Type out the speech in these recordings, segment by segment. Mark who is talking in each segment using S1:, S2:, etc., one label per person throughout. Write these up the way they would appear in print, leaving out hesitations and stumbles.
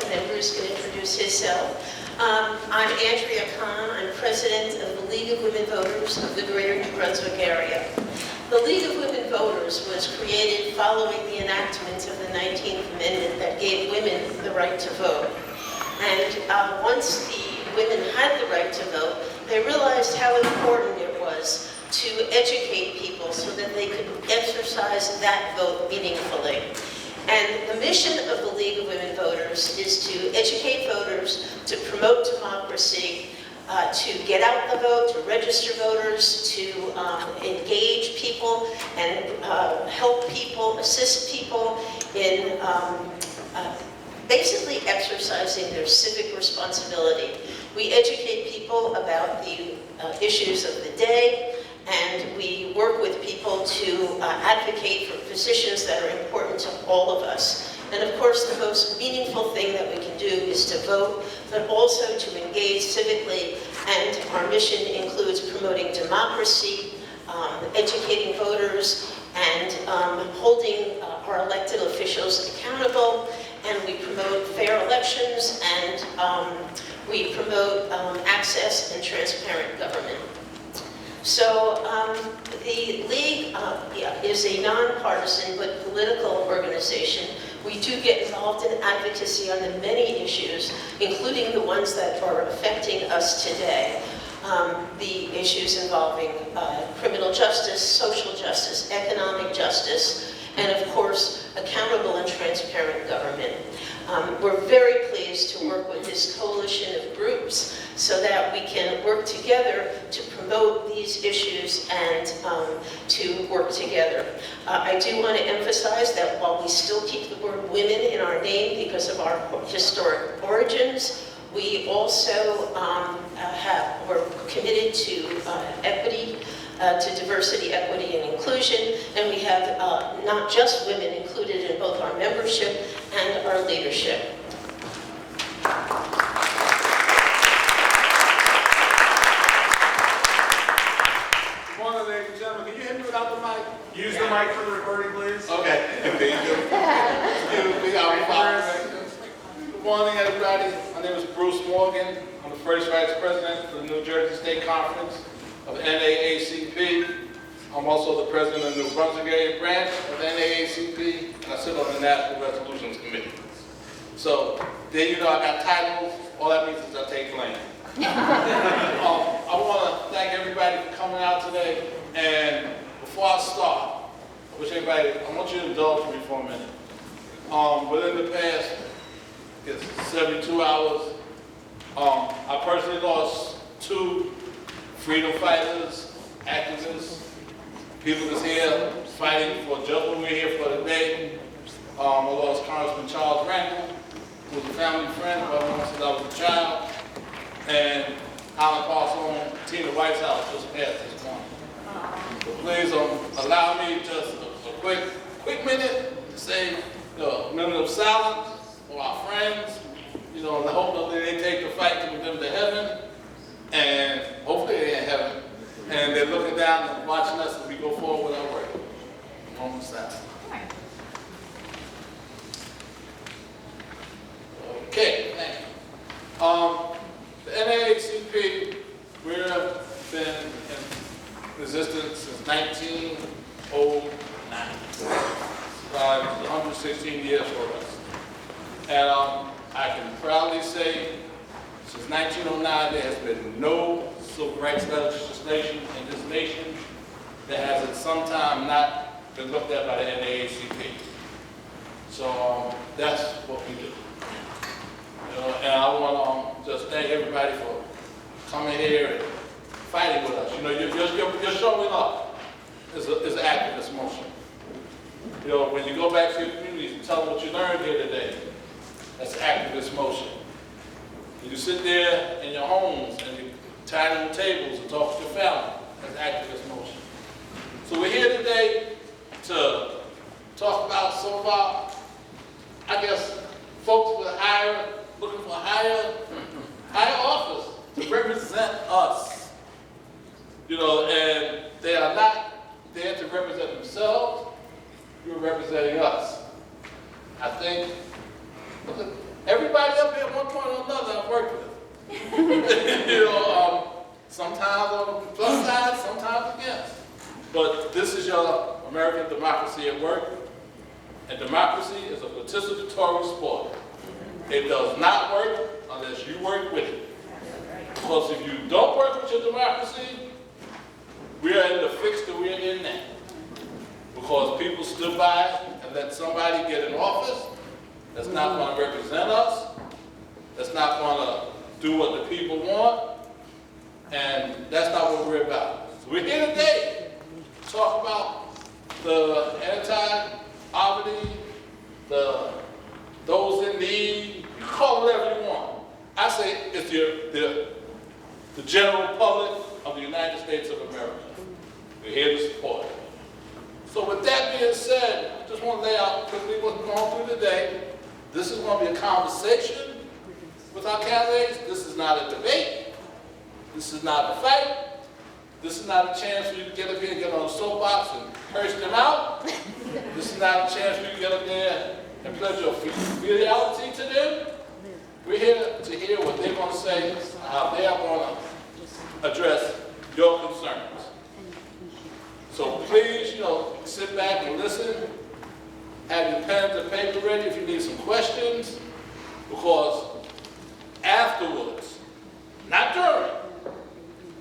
S1: myself, and then Bruce can introduce himself. I'm Andrea Kahn. I'm president of the League of Women Voters of the Greater New Brunswick area. The League of Women Voters was created following the enactment of the 19th Amendment that gave women the right to vote. And once the women had the right to vote, they realized how important it was to educate people so that they could exercise that vote meaningfully. And the mission of the League of Women Voters is to educate voters, to promote democracy, to get out the vote, to register voters, to engage people and help people, assist people in basically exercising their civic responsibility. We educate people about the issues of the day, and we work with people to advocate for positions that are important to all of us. And of course, the most meaningful thing that we can do is to vote, but also to engage civically. And our mission includes promoting democracy, educating voters, and holding our elected officials accountable. And we promote fair elections, and we promote access and transparent government. So the League is a nonpartisan but political organization. We do get involved in advocacy on the many issues, including the ones that are affecting us today. The issues involving criminal justice, social justice, economic justice, and of course, accountable and transparent government. We're very pleased to work with this coalition of groups so that we can work together to promote these issues and to work together. I do want to emphasize that while we still keep the word women in our name because of our historic origins, we also we're committed to equity, to diversity, equity, and inclusion, and we have not just women included in both our membership and our leadership.
S2: Good morning, ladies and gentlemen. Can you hit me without the mic?
S3: Use the mic for the recording, please.
S2: Okay. Excuse me, I'll be fine. Good morning, everybody. My name is Bruce Morgan. I'm the first vice president for the New Jersey State Conference of NAACP. I'm also the president of the New Brunswick area branch of the NAACP, and I sit on the National Resolutions Committee. So, there you know I got titles. All that means is I take blame. I want to thank everybody for coming out today. And before I start, I want you to indulge me for a minute. Within the past 72 hours, I personally lost 2 freedom fighters, activists, people that's here fighting for just what we're here for today. I lost Congressman Charles Randall, who was a family friend who I've known since I was a child, and Highland Parson, Tina White's house just passed this morning. So please allow me just a quick minute to say a minute of silence for our friends, and I hope that they take the fight with them to heaven, and hopefully they're in heaven, and they're looking down and watching us as we go forward with our work. Moment of silence. Okay, thank you. The NAACP, we've been in existence since 1909. 116 years for us. And I can proudly say, since 1909, there has been no civil rights legislation in this nation that has at some time not been looked at by the NAACP. So that's what we do. And I want to just thank everybody for coming here and fighting with us. You're showing up is an activist motion. When you go back to your communities and tell them what you learned here today, that's activist motion. You sit there in your homes and you tie them tables and talk to your family, that's activist motion. So we're here today to talk about some of our, folks with looking for higher office to represent us. And they are not there to represent themselves. You're representing us. I think Everybody up here at one point or another I've worked with. Sometimes on the plus side, sometimes against. But this is your American democracy at work. And democracy is a participatory sport. It does not work unless you work with it. Because if you don't work with your democracy, we are in the fix that we're in now. Because people stood by and let somebody get in office that's not going to represent us, that's not going to do what the people want, and that's not what we're about. So we're here today to talk about the anti-poverty, those in need, you call it whatever you want. I say it's the general public of the United States of America. We're here to support it. So with that being said, I just want to lay out quickly what's going through today. This is going to be a conversation with our candidates. This is not a debate. This is not a fight. This is not a chance for you to get up here and get on a soapbox and curse them out. This is not a chance for you to get up there and pledge your fidelity to them. We're here to hear what they're going to say, how they are going to address your concerns. So please, sit back and listen. Have your pens and paper ready if you need some questions, because afterwards, not during,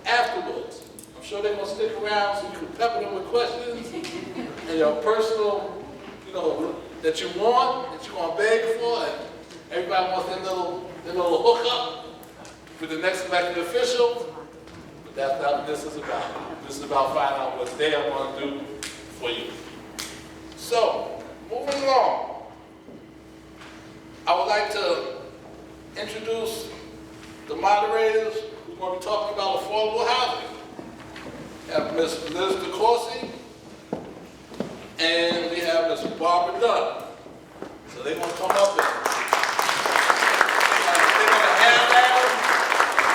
S2: afterwards, I'm sure they're going to stick around so you can pepper them with questions and your personal, that you want, that you're going to beg for, and everybody wants their little hookup with the next elected official. But that's not what this is about. This is about finding out what they are going to do for you. So, moving along, I would like to introduce the moderators who are going to be talking about affordable housing. We have Ms. Liz DeCourcy, and we have Ms. Barbara Dunn. So they're going to come up and they're going to hand out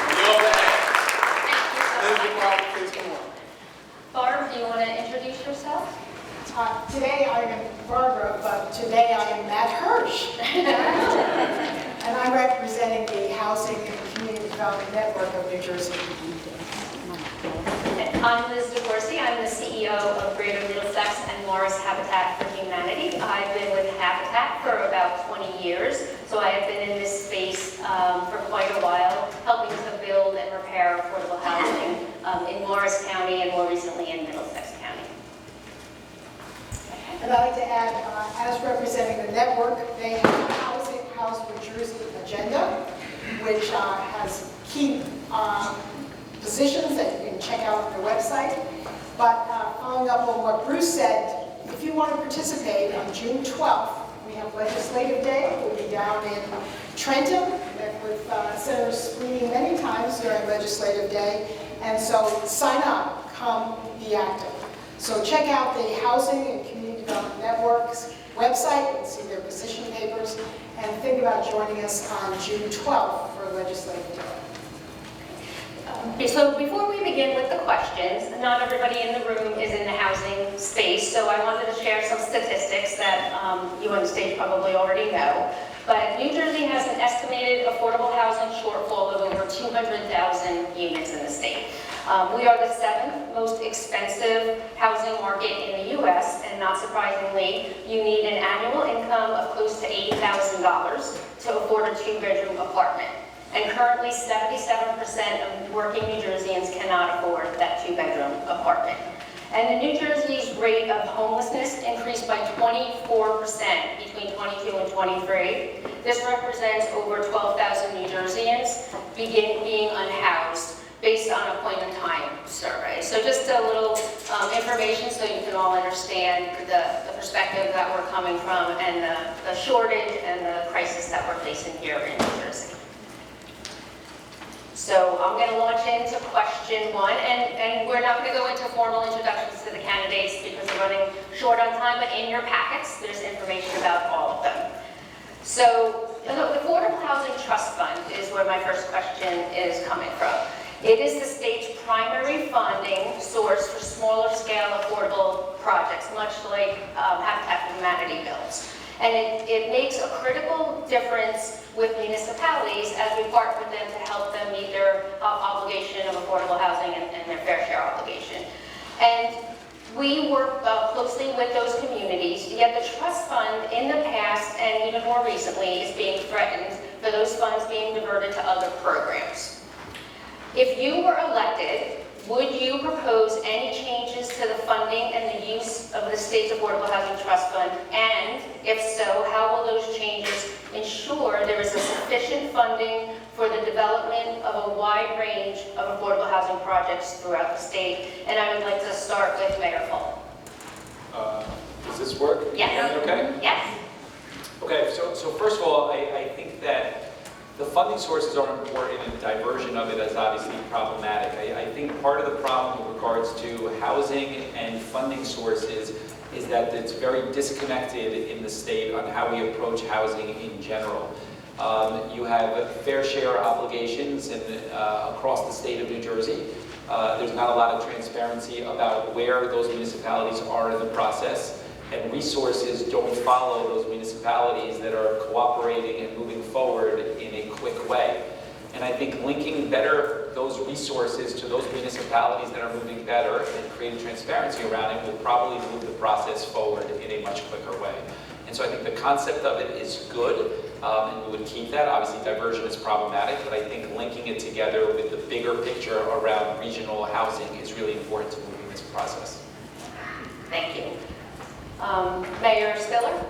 S2: on your behalf. Liz and Barbara, please come on.
S4: Barb, do you want to introduce yourself?
S5: Today I am Barbara, but today I am Matt Hirsch. And I'm representing the Housing and Community Development Network of New Jersey.
S4: I'm Liz DeCourcy. I'm the CEO of Greater Middlesex and Morris Habitat for Humanity. I've been with Habitat for about 20 years, so I have been in this space for quite a while, helping to build and repair affordable housing in Morris County and more recently in Middlesex County.
S5: And I'd like to add, as representing the network, they have a Housing House New Jersey agenda, which has key positions that you can check out on their website. But following up on what Bruce said, if you want to participate on June 12th, we have Legislative Day. We'll be down in Trenton. Met with Senator Sweeney many times during Legislative Day. And so sign up, come be active. So check out the Housing and Community Development Network's website and see their position papers, and think about joining us on June 12th for Legislative Day.
S4: So before we begin with the questions, not everybody in the room is in the housing space, so I wanted to share some statistics that you on the stage probably already know. But New Jersey has an estimated affordable housing shortfall of over 200,000 units in the state. We are the 7th most expensive housing market in the U.S., and not surprisingly, you need an annual income of close to $80,000 to afford a 2-bedroom apartment. And currently, 77% of working New Jerseyans cannot afford that 2-bedroom apartment. And the New Jersey's rate of homelessness increased by 24% between 22 and 23. This represents over 12,000 New Jerseyans being unhoused based on a point-in-time survey. So just a little information so you can all understand the perspective that we're coming from and the shortage and the crisis that we're facing here in New Jersey. So I'm going to launch into question 1, and we're not going to go into formal introductions to the candidates because we're running short on time, but in your packets there's information about all of them. So the Affordable Housing Trust Fund is where my first question is coming from. It is the state's primary funding source for smaller scale affordable projects, much like Habitat for Humanity builds. And it makes a critical difference with municipalities as we partner with them to help them meet their obligation of affordable housing and their fair share obligation. And we work closely with those communities, yet the trust fund in the past and even more recently is being threatened for those funds being diverted to other programs. If you were elected, would you propose any changes to the funding and the use of the state's Affordable Housing Trust Fund? And if so, how will those changes ensure there is a sufficient funding for the development of a wide range of affordable housing projects throughout the state? And I would like to start with Mayor Fulop.
S6: Does this work?
S4: Yes.
S6: Okay?
S4: Yes.
S6: Okay, so first of all, I think that the funding sources are important and diversion of it is obviously problematic. I think part of the problem with regards to housing and funding sources is that it's very disconnected in the state on how we approach housing in general. You have fair share obligations across the state of New Jersey. There's not a lot of transparency about where those municipalities are in the process, and resources don't follow those municipalities that are cooperating and moving forward in a quick way. And I think linking better those resources to those municipalities that are moving better and creating transparency around it will probably move the process forward in a much quicker way. And so I think the concept of it is good, and we would keep that. Obviously, diversion is problematic, but I think linking it together with the bigger picture around regional housing is really important to moving this process.
S4: Thank you. Mayor Spiller?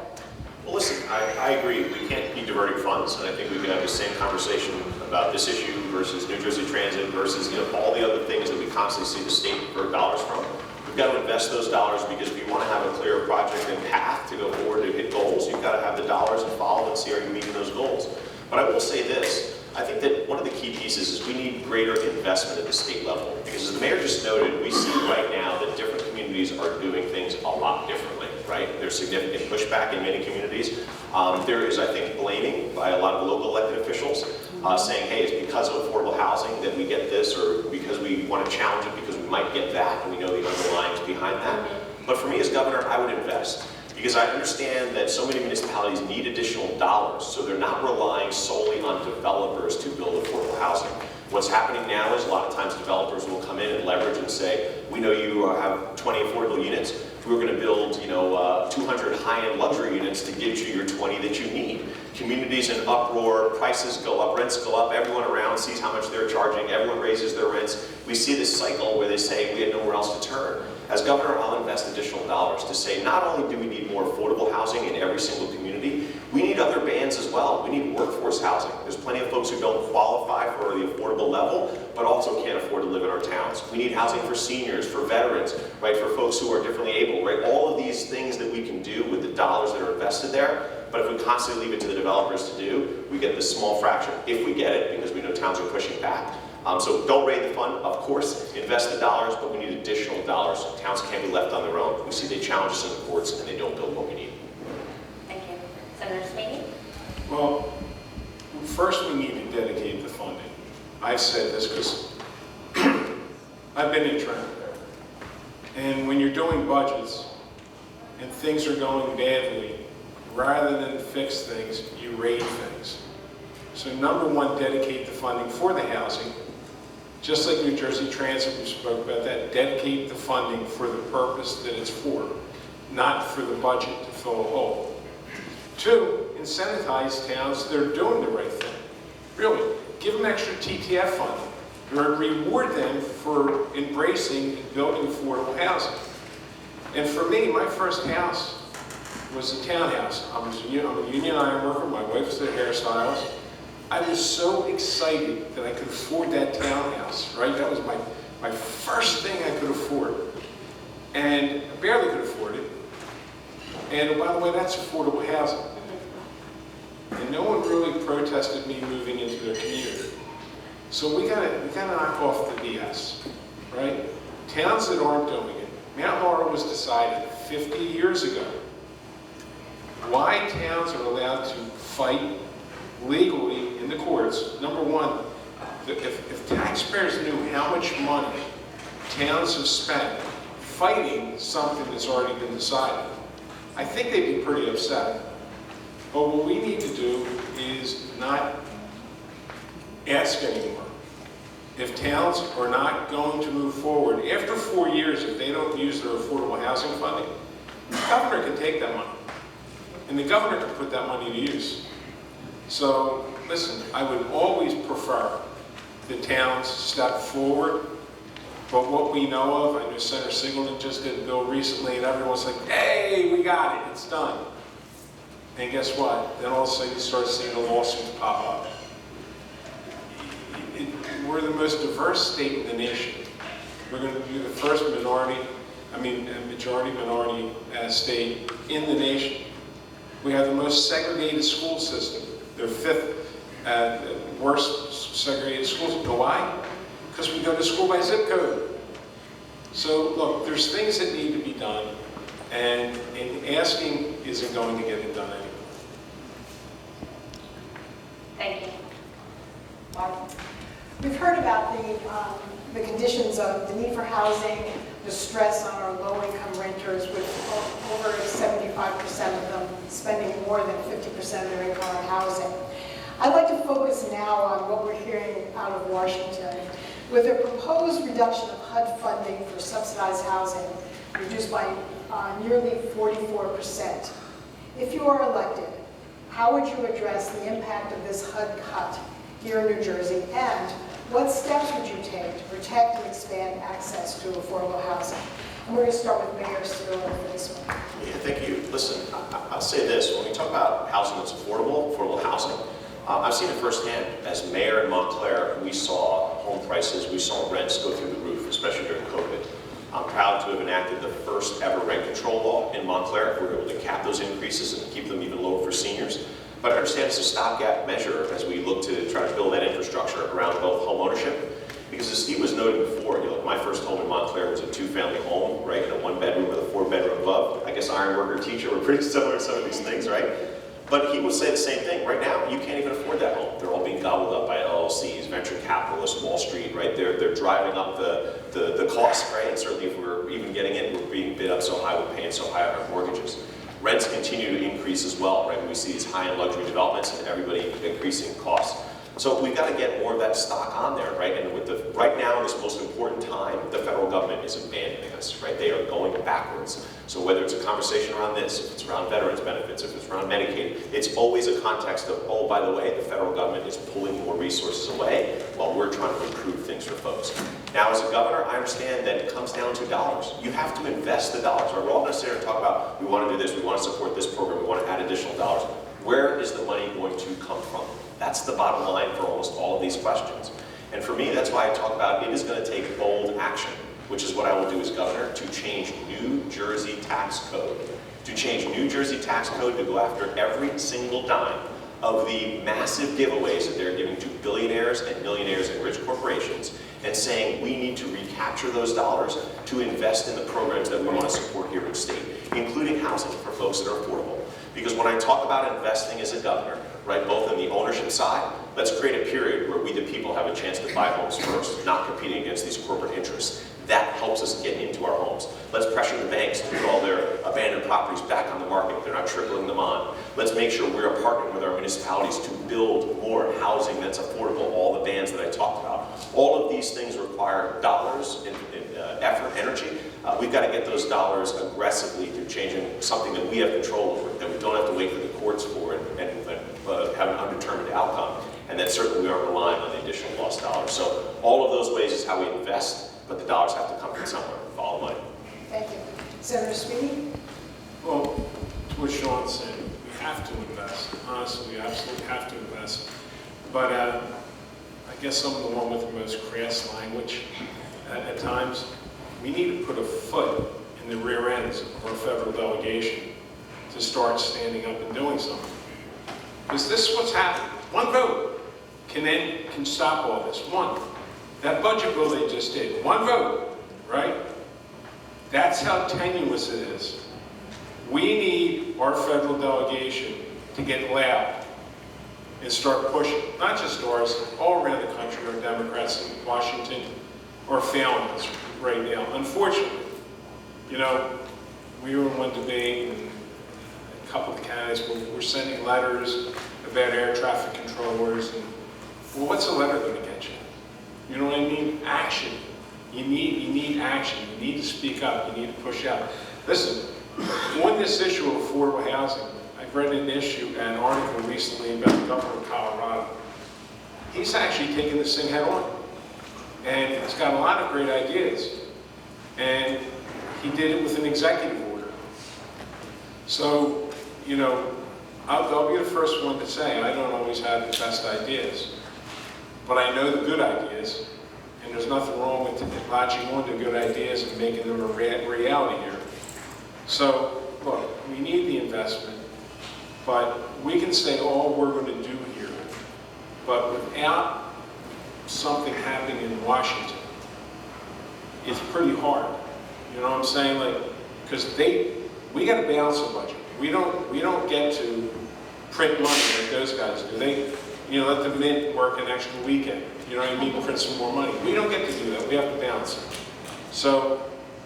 S7: Well, listen, I agree. We can't be diverting funds, and I think we could have the same conversation about this issue versus New Jersey Transit versus all the other things that we constantly see the state divert dollars from. We've got to invest those dollars because if you want to have a clear project and path to go forward to hit goals, you've got to have the dollars involved and see are you meeting those goals. But I will say this, I think that one of the key pieces is we need greater investment at the state level. Because as the mayor just noted, we see right now that different communities are doing things a lot differently, right? There's significant pushback in many communities. There is, I think, blaming by a lot of local elected officials, saying, hey, it's because of affordable housing that we get this, or because we want to challenge it because we might get that, and we know the underlyings behind that. But for me as governor, I would invest. Because I understand that so many municipalities need additional dollars, so they're not relying solely on developers to build affordable housing. What's happening now is a lot of times developers will come in and leverage and say, we know you have 20 affordable units, we're going to build 200 high-end luxury units to get you your 20 that you need. Communities in uproar, prices go up, rents go up, everyone around sees how much they're charging, everyone raises their rents. We see this cycle where they say we have nowhere else to turn. As governor, I'll invest additional dollars to say not only do we need more affordable housing in every single community, we need other bands as well. We need workforce housing. There's plenty of folks who don't qualify for the affordable level, but also can't afford to live in our towns. We need housing for seniors, for veterans, right, for folks who are differently able, right? All of these things that we can do with the dollars that are invested there, but if we constantly leave it to the developers to do, we get this small fraction, if we get it, because we know towns are pushing back. So don't raid the fund, of course, invest the dollars, but we need additional dollars. Towns can't be left on their own. We see they challenge us in the courts and they don't build what we need.
S4: Thank you. Senator Sweeney?
S3: Well, first we need to dedicate the funding. I've said this because I've been in Trenton. And when you're doing budgets and things are going badly, rather than fix things, you raid things. So number one, dedicate the funding for the housing. Just like New Jersey Transit, we spoke about that, dedicate the funding for the purpose that it's for, not for the budget to fill a hole. Two, incentivize towns that are doing the right thing. Really, give them extra TTF funding, or reward them for embracing and building affordable housing. And for me, my first house was a townhouse. I'm a union iron worker, my wife's a hairstylist. I was so excited that I could afford that townhouse, right? That was my first thing I could afford. And I barely could afford it. And by the way, that's affordable housing. And no one really protested me moving into their community. So we gotta knock off the BS, right? Towns that aren't doing it. Mount Laurel was decided 50 years ago. Why towns are allowed to fight legally in the courts, number one, if taxpayers knew how much money towns have spent fighting something that's already been decided, I think they'd be pretty upset. But what we need to do is not ask anymore. If towns are not going to move forward, after 4 years, if they don't use their affordable housing funding, the governor can take that money. And the governor can put that money to use. So, listen, I would always prefer the towns step forward. But what we know of, I know Senator Singleton just did a bill recently, and everyone's like, hey, we got it, it's done. And guess what? Then all of a sudden you start seeing the lawsuits pop up. We're the most diverse state in the nation. We're going to be the first majority-minority state in the nation. We have the most segregated school system. The fifth worst segregated schools. You know why? Because we go to school by zip code. So look, there's things that need to be done, and asking isn't going to get it done anymore.
S4: Thank you. Mark?
S5: We've heard about the conditions of the need for housing, the stress on our low-income renters, with over 75% of them spending more than 50% of their income on housing. I'd like to focus now on what we're hearing out of Washington. With a proposed reduction of HUD funding for subsidized housing, reduced by nearly 44%. If you are elected, how would you address the impact of this HUD cut here in New Jersey, and what steps would you take to protect and expand access to affordable housing? And we're going to start with Mayor Cirillo for this one.
S7: Yeah, thank you. Listen, I'll say this. When we talk about housing that's affordable housing, I've seen it firsthand. As mayor in Montclair, we saw home prices, we saw rents go through the roof, especially during COVID. I'm proud to have enacted the first ever rent control law in Montclair. We were able to cap those increases and keep them even lower for seniors. But I understand it's a stopgap measure as we look to try to build that infrastructure around both home ownership. Because as Steve was noting before, my first home in Montclair was a 2-family home, right, in a 1-bedroom with a 4-bedroom above. I guess ironworker, teacher were pretty similar to some of these things, right? But he would say the same thing. Right now, you can't even afford that home. They're all being gobbled up by LLCs, venture capitalists, Wall Street, right? They're driving up the cost, right? And certainly if we're even getting it, we're being bid up so high, we're paying so high on our mortgages. Rents continue to increase as well, right? We see these high-end luxury developments and everybody increasing costs. So we've got to get more of that stock on there, right? And with right now, in this most important time, the federal government is abandoning us, right? They are going backwards. So whether it's a conversation around this, if it's around veterans benefits, if it's around Medicaid, it's always a context of, oh, by the way, the federal government is pulling more resources away while we're trying to improve things for folks. Now, as a governor, I understand that it comes down to dollars. You have to invest the dollars, right? We're all going to sit here and talk about, we want to do this, we want to support this program, we want to add additional dollars. Where is the money going to come from? That's the bottom line for almost all of these questions. And for me, that's why I talk about it is going to take bold action, which is what I will do as governor, to change New Jersey tax code. To change New Jersey tax code to go after every single dime of the massive giveaways that they're giving to billionaires and millionaires and rich corporations, and saying we need to recapture those dollars to invest in the programs that we want to support here in the state, including housing for folks that are affordable. Because when I talk about investing as a governor, right, both in the ownership side, let's create a period where we the people have a chance to buy homes first, not competing against these corporate interests. That helps us get into our homes. Let's pressure the banks to put all their abandoned properties back on the market. They're not tripling them on. Let's make sure we're partnering with our municipalities to build more housing that's affordable, all the bans that I talked about. All of these things require dollars and effort, energy. We've got to get those dollars aggressively through changing something that we have control over, that we don't have to wait for the courts for and have an undetermined outcome, and that certainly we aren't relying on the additional lost dollars. So all of those ways is how we invest, but the dollars have to come from somewhere. Follow money.
S5: Thank you. Senator Sweeney?
S3: Well, to what Sean said, we have to invest. Honestly, we absolutely have to invest. But I guess I'm the one with the most crass language at times. We need to put a foot in the rear ends of our federal delegation to start standing up and doing something. Because this is what's happening. One vote can stop all this. One. That budget bill they just did. One vote, right? That's how tenuous it is. We need our federal delegation to get loud and start pushing, not just ours, all around the country. Our Democrats in Washington are failing us right now. Unfortunately, we were in one debate, and a couple of candidates, we're sending letters about air traffic controllers, and well, what's a letter going to get you? You know what I mean? Action. You need action. You need to speak up. You need to push out. Listen, on this issue of affordable housing, I've read an article recently about the governor of Colorado. He's actually taken this thing head on. And he's got a lot of great ideas. And he did it with an executive order. So, you know, I'll be the first one to say I don't always have the best ideas. But I know the good ideas. And there's nothing wrong with latching on to good ideas and making them a reality here. So, look, we need the investment. But we can say all we're going to do here. But without something happening in Washington, it's pretty hard. You know what I'm saying? Like, because we got to balance the budget. We don't get to print money like those guys do. They, you know, let the mint work an extra weekend. You know what I mean? Print some more money. We don't get to do that. We have to balance it. So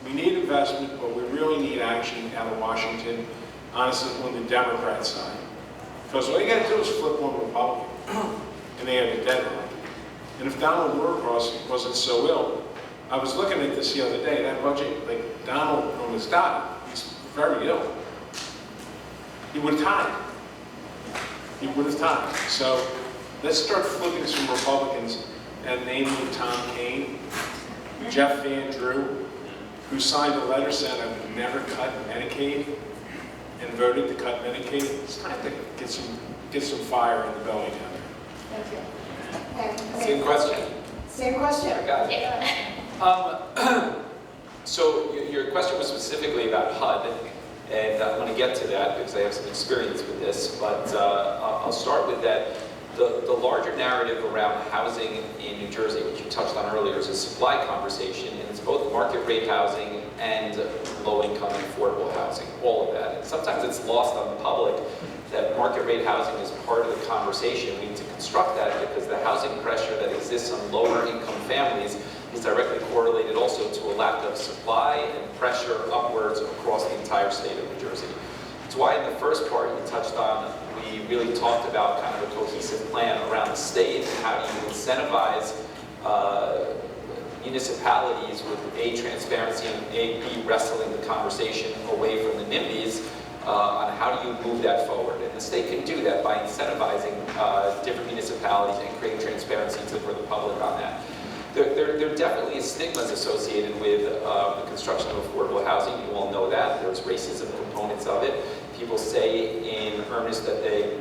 S3: we need investment, but we really need action out of Washington, honestly, on the Democrat side. Because all you got to do is flip one Republican, and they have a deadline. And if Donald Norcross wasn't so ill, I was looking at this the other day, that budget, like Donald almost died. He's very ill. He would have tied. He would have tied. So let's start flipping some Republicans, and namely Tom Kaine, Jeff Van Drew, who signed a letter saying I would never cut Medicaid, and voted to cut Medicaid. It's time to get some fire in the belly down there.
S5: Thank you. And,
S6: Same question.
S5: Same question.
S6: I got it. So your question was specifically about HUD, and I'm going to get to that because I have some experience with this, but I'll start with that. The larger narrative around housing in New Jersey, which you touched on earlier, is a supply conversation, and it's both market rate housing and low-income and affordable housing, all of that. And sometimes it's lost on the public that market rate housing is part of the conversation. We need to construct that because the housing pressure that exists on lower income families is directly correlated also to a lack of supply and pressure upwards across the entire state of New Jersey. That's why in the first part you touched on, we really talked about kind of a cohesive plan around the state and how do you incentivize municipalities with A, transparency, and B, wrestling the conversation away from the NIMBYs on how do you move that forward. And the state can do that by incentivizing different municipalities and creating transparency for the public on that. There definitely is stigmas associated with the construction of affordable housing. You all know that. There's racism components of it. People say in earnest that they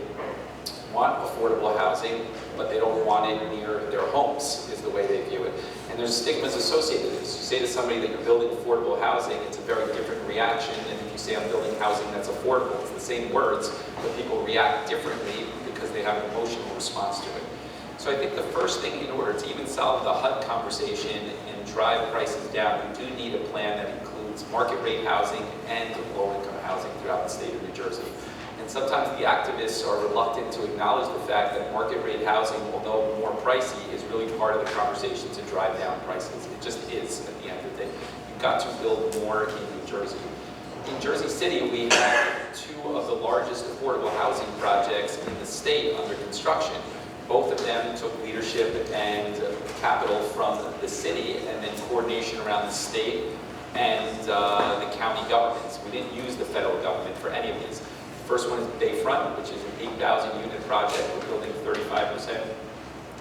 S6: want affordable housing, but they don't want it near their homes, is the way they view it. And there's stigmas associated with this. You say to somebody that you're building affordable housing, it's a very different reaction than if you say I'm building housing that's affordable. It's the same words, but people react differently because they have an emotional response to it. So I think the first thing, in order to even solve the HUD conversation and drive prices down, we do need a plan that includes market rate housing and low-income housing throughout the state of New Jersey. And sometimes the activists are reluctant to acknowledge the fact that market rate housing, although more pricey, is really part of the conversation to drive down prices. It just is at the end of the day. You've got to build more in New Jersey. In Jersey City, we have two of the largest affordable housing projects in the state under construction. Both of them took leadership and capital from the city and then coordination around the state and the county governments. We didn't use the federal government for any of these. The first one is Bayfront, which is an 8,000 unit project. We're building 35%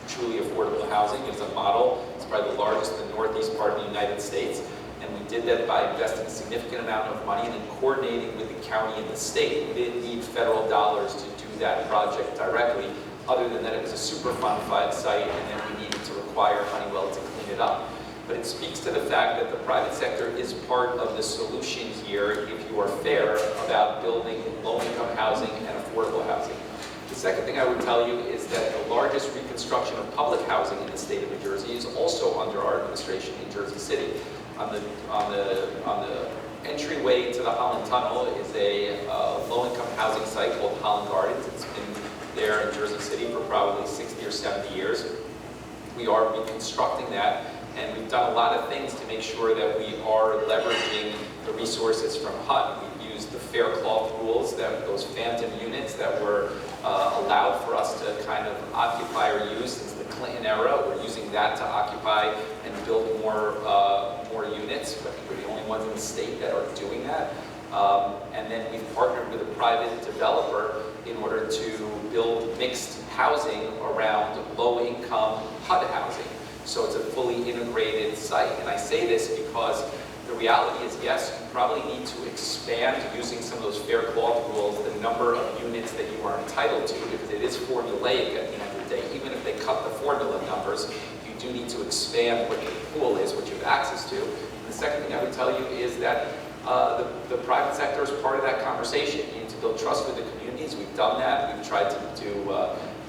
S6: truly affordable housing. It's a model. It's probably the largest in the northeast part of the United States. And we did that by investing a significant amount of money and then coordinating with the county and the state. We didn't need federal dollars to do that project directly. Other than that, it was a Superfund site, and then we needed to require Honeywell to clean it up. But it speaks to the fact that the private sector is part of the solution here if you are fair about building low-income housing and affordable housing. The second thing I would tell you is that the largest reconstruction of public housing in the state of New Jersey is also under our administration in Jersey City. On the entryway to the Highland Tunnel is a low-income housing site called Highland Gardens. It's been there in Jersey City for probably 60 or 70 years. We are reconstructing that, and we've done a lot of things to make sure that we are leveraging the resources from HUD. We've used the fair cloth rules, those phantom units that were allowed for us to kind of occupy or use since the Clinton era. We're using that to occupy and build more units. I think we're the only ones in the state that are doing that. And then we've partnered with a private developer in order to build mixed housing around low-income HUD housing. So it's a fully integrated site. And I say this because the reality is, yes, you probably need to expand, using some of those fair cloth rules, the number of units that you are entitled to, because it is formulaic at the end of the day. Even if they cut the formula numbers, you do need to expand what your pool is, what you have access to. And the second thing I would tell you is that the private sector is part of that conversation. You need to build trust with the communities. We've done that. We've tried to do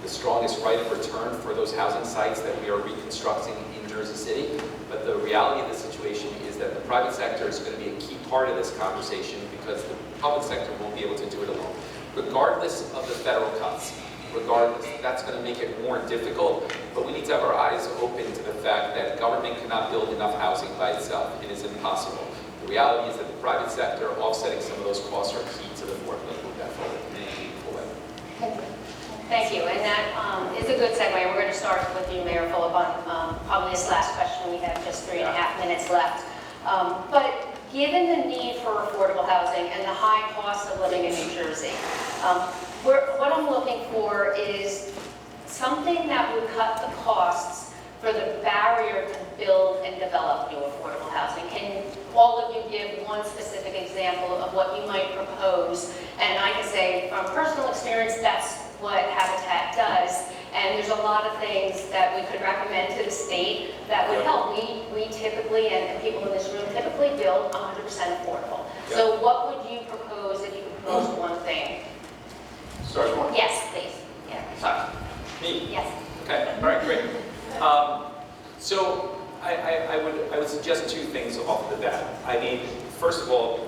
S6: the strongest right of return for those housing sites that we are reconstructing in Jersey City. But the reality of the situation is that the private sector is going to be a key part of this conversation, because the public sector won't be able to do it alone. Regardless of the federal cuts, regardless, that's going to make it more difficult, but we need to have our eyes open to the fact that government cannot build enough housing by itself. It is impossible. The reality is that the private sector offsetting some of those costs are key to the formula to move that forward in a meaningful way.
S5: Thank you.
S4: Thank you, and that is a good segue. We're going to start with you, Mayor Fulop, on probably this last question. We have just 3.5 minutes left. But given the need for affordable housing and the high cost of living in New Jersey, what I'm looking for is something that would cut the costs for the barrier to build and develop new affordable housing. Can all of you give one specific example of what you might propose? And I can say from personal experience, that's what Habitat does. And there's a lot of things that we could recommend to the state that would help. We typically, and people in this room typically build 100% affordable. So what would you propose if you could propose one thing?
S2: Start one.
S4: Yes, please. Yeah.
S6: Sorry. Me?
S4: Yes.
S6: Okay, all right, great. So I would suggest two things off the bat. I mean, first of all,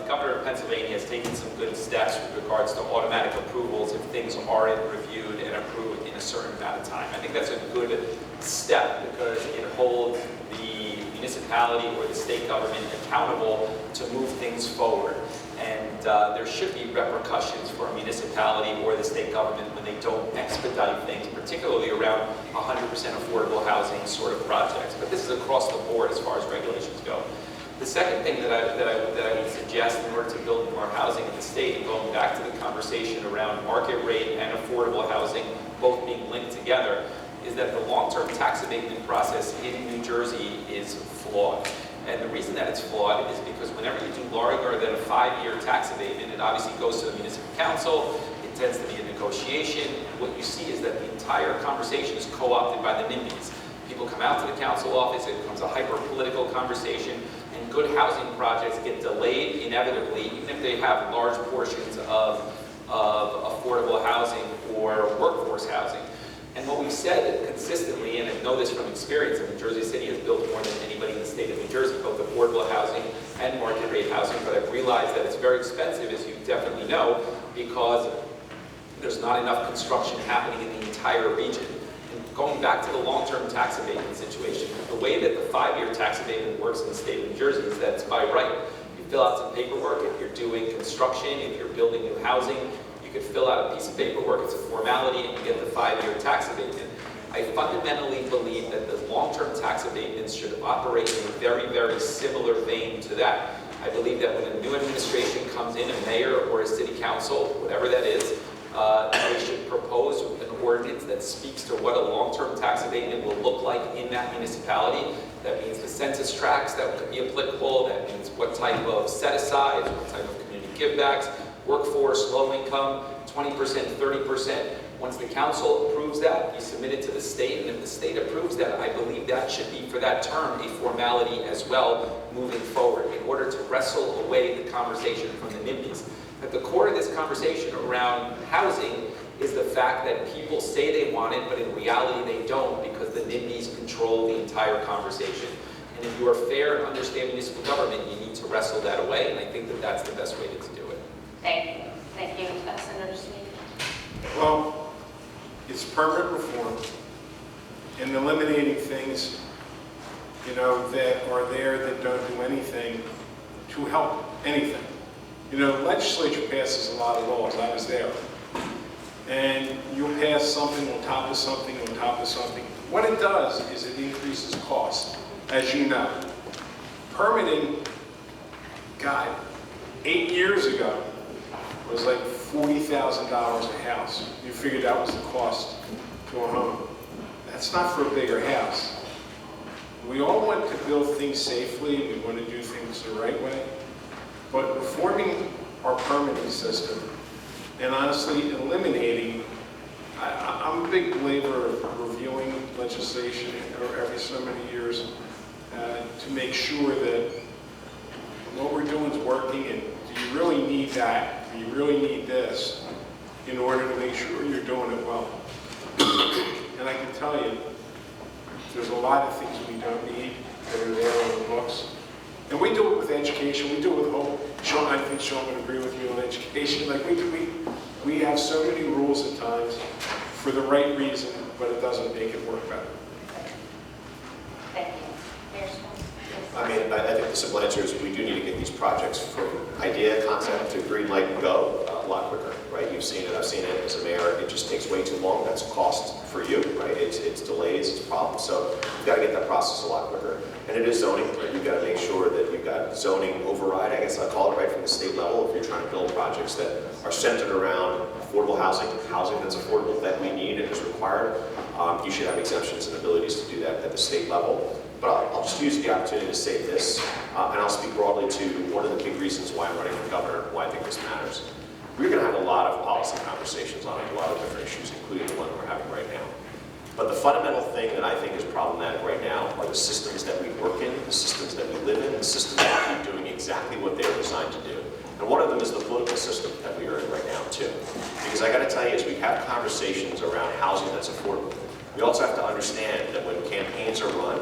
S6: the governor of Pennsylvania has taken some good steps with regards to automatic approvals if things aren't reviewed and approved in a certain amount of time. I think that's a good step because it holds the municipality or the state government accountable to move things forward. And there should be repercussions for a municipality or the state government when they don't expedite things, particularly around 100% affordable housing sort of projects. But this is across the board as far as regulations go. The second thing that I would suggest in order to build more housing in the state, and going back to the conversation around market rate and affordable housing both being linked together, is that the long-term tax abatement process in New Jersey is flawed. And the reason that it's flawed is because whenever you do larger than a 5-year tax abatement, it obviously goes to the municipal council, it tends to be a negotiation. What you see is that the entire conversation is co-opted by the NIMBYs. People come out to the council office, it becomes a hyper-political conversation, and good housing projects get delayed inevitably, even if they have large portions of affordable housing or workforce housing. And what we've said consistently, and I know this from experience, I mean, Jersey City has built more than anybody in the state of New Jersey, both affordable housing and market rate housing, but I've realized that it's very expensive, as you definitely know, because there's not enough construction happening in the entire region. And going back to the long-term tax abatement situation, the way that the 5-year tax abatement works in the state of New Jersey is that it's by right. You fill out some paperwork if you're doing construction, if you're building new housing, you could fill out a piece of paperwork, it's a formality, and you get the 5-year tax abatement. I fundamentally believe that the long-term tax abatements should operate in a very, very similar vein to that. I believe that when a new administration comes in, a mayor or a city council, whatever that is, they should propose an ordinance that speaks to what a long-term tax abatement will look like in that municipality. That means the census tracts that could be applicable, that means what type of set-asides, what type of community givebacks, workforce, low income, 20%, 30%. Once the council approves that, you submit it to the state, and if the state approves that, I believe that should be, for that term, a formality as well moving forward in order to wrestle away the conversation from the NIMBYs. At the core of this conversation around housing is the fact that people say they want it, but in reality they don't, because the NIMBYs control the entire conversation. And if you are fair and understand municipal government, you need to wrestle that away, and I think that that's the best way to do it.
S4: Thank you. Thank you, Senator Sweeney.
S3: Well, it's permanent reform and eliminating things, you know, that are there that don't do anything to help anything. You know, the legislature passes a lot of laws. I was there. And you'll pass something on top of something on top of something. What it does is it increases cost, as you know. Permitting, God, 8 years ago was like $40,000 a house. You figured that was the cost to a home. That's not for a bigger house. We all want to build things safely. We want to do things the right way. But reforming our permitting system and honestly eliminating, I'm a big believer of reviewing legislation every so many years to make sure that what we're doing is working, and do you really need that? Do you really need this in order to make sure you're doing it well? And I can tell you, there's a lot of things we don't need that are there on the books. And we do it with education, we do it with hope. Sean, I think Sean would agree with you on education. Like we have so many rules at times for the right reason, but it doesn't make it work better.
S4: Thank you. Mayor Smith?
S7: I mean, I think the simple answer is we do need to get these projects from idea, concept to green light and go a lot quicker, right? You've seen it, I've seen it as a mayor. It just takes way too long. That's cost for you, right? It's delays, it's problems. So you've got to get that process a lot quicker. And it is zoning, right? You've got to make sure that you've got zoning override, I guess I'll call it, right, from the state level. If you're trying to build projects that are centered around affordable housing, housing that's affordable that we need and is required, you should have exemptions and abilities to do that at the state level. But I'll just use the opportunity to say this, and I'll speak broadly to one of the big reasons why I'm running for governor, why I think this matters. We're going to have a lot of policy conversations on a lot of different issues, including the one we're having right now. But the fundamental thing that I think is problematic right now are the systems that we work in, the systems that we live in, the systems that keep doing exactly what they're designed to do. And one of them is the political system that we are in right now, too. Because I got to tell you, as we have conversations around housing that's affordable, we also have to understand that when campaigns are run,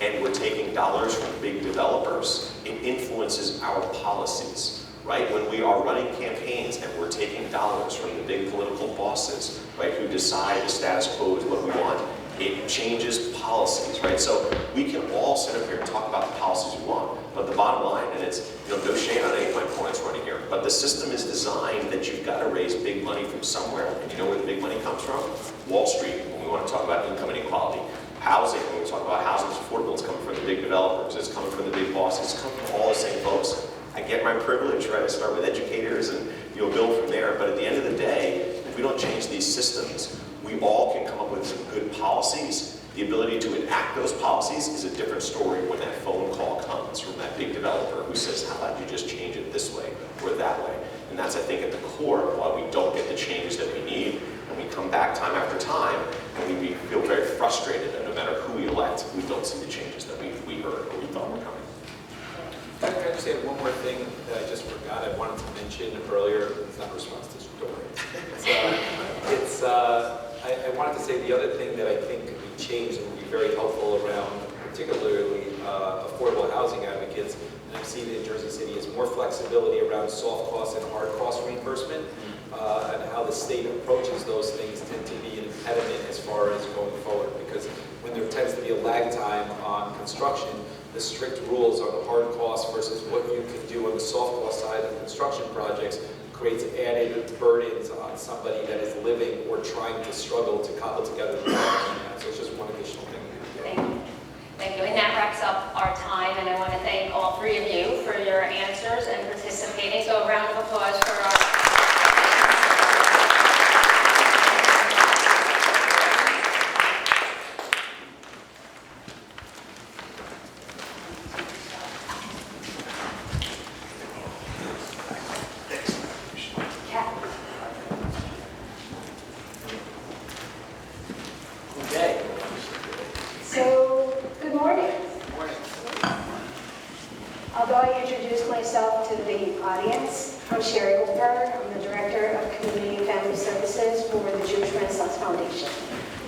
S7: and we're taking dollars from big developers, it influences our policies, right? When we are running campaigns and we're taking dollars from the big political bosses, right, who decide the status quo is what we want, it changes policies, right? So we can all sit up here and talk about the policies we want, but the bottom line, and it's, no shade on any of my points running here, but the system is designed that you've got to raise big money from somewhere, and you know where the big money comes from? Wall Street, when we want to talk about income inequality. Housing, when we talk about housing is affordable, it's coming from the big developers, it's coming from the big bosses, it's coming from all the same folks. I get my privilege, right? I start with educators and build from there, but at the end of the day, if we don't change these systems, we all can come up with some good policies. The ability to enact those policies is a different story when that phone call comes from that big developer who says, how about you just change it this way or that way? And that's, I think, at the core of why we don't get the changes that we need. And we come back time after time, and we feel very frustrated that no matter who we elect, we don't see the changes that we heard or we thought were coming.
S6: Can I just add one more thing that I just forgot I wanted to mention earlier? It's not a response to story. I wanted to say the other thing that I think could be changed and would be very helpful around particularly affordable housing advocates, and I've seen it in Jersey City, is more flexibility around soft cost and hard cost reimbursement, and how the state approaches those things tend to be an impediment as far as going forward, because when there tends to be a lag time on construction, the strict rules on the hard cost versus what you can do on the soft cost side of construction projects creates added burdens on somebody that is living or trying to struggle to cobble together the project. So it's just one additional thing.
S4: Thank you. Thank you. And that wraps up our time, and I want to thank all three of you for your answers and participating. So a round of applause for our...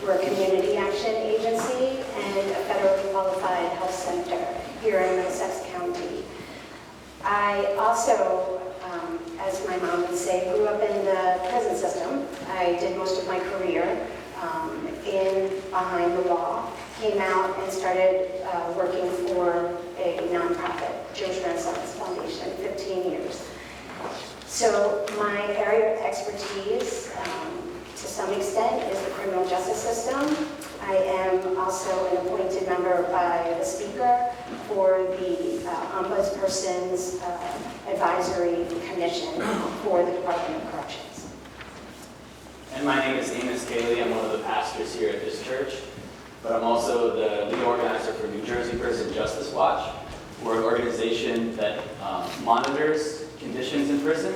S8: We're a community action agency and a federally qualified health center here in Middlesex County. I also, as my mom would say, grew up in the prison system. I did most of my career behind the law, came out and started working for a nonprofit, Jewish Renaissance Foundation, 15 years. So my area of expertise, to some extent, is the criminal justice system. I am also an appointed member by the Speaker for the Ombudsperson's Advisory Commission for the Department of Corrections.
S9: And my name is Amos Cayley. I'm one of the pastors here at this church, but I'm also the lead organizer for New Jersey Prison Justice Watch. We're an organization that monitors conditions in prison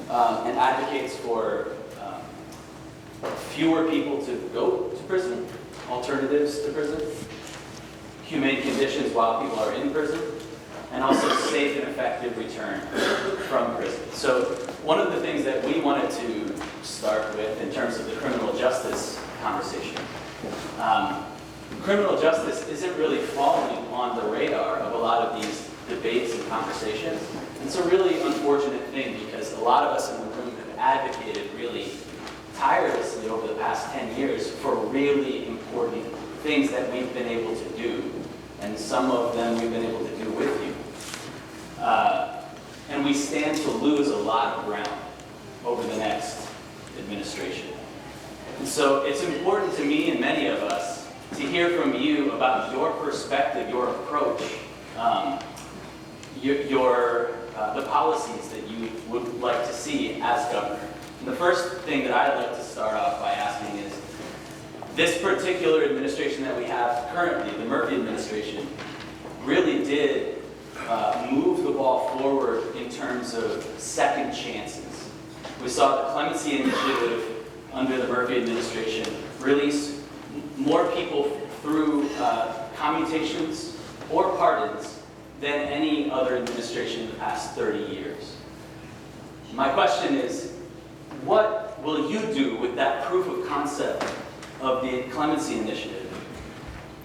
S9: and advocates for fewer people to go to prison, alternatives to prison, humane conditions while people are in prison, and also safe and effective return from prison. So one of the things that we wanted to start with in terms of the criminal justice conversation, criminal justice isn't really falling on the radar of a lot of these debates and conversations. It's a really unfortunate thing because a lot of us in the room have advocated really tirelessly over the past 10 years for really important things that we've been able to do, and some of them we've been able to do with you. And we stand to lose a lot of ground over the next administration. And so it's important to me and many of us to hear from you about your perspective, your approach, the policies that you would like to see as governor. And the first thing that I'd like to start off by asking is, this particular administration that we have currently, the Murphy administration, really did move the ball forward in terms of second chances. We saw the clemency initiative under the Murphy administration release more people through commutations or pardons than any other administration in the past 30 years. My question is, what will you do with that proof of concept of the clemency initiative?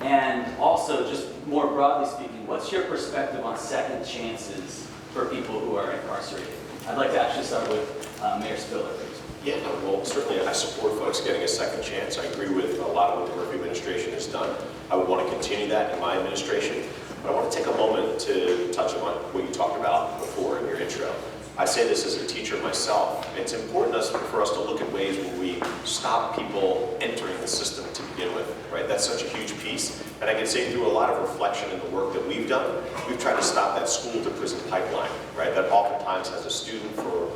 S9: And also, just more broadly speaking, what's your perspective on second chances for people who are incarcerated? I'd like to actually start with Mayor Spiller.
S7: Yeah, no, well, certainly I support folks getting a second chance. I agree with a lot of what the Murphy administration has done. I would want to continue that in my administration. But I want to take a moment to touch on what you talked about before in your intro. I say this as a teacher myself. It's important for us to look at ways where we stop people entering the system to begin with, right? That's such a huge piece. And I can say through a lot of reflection in the work that we've done, we've tried to stop that school to prison pipeline, right? That oftentimes has a student for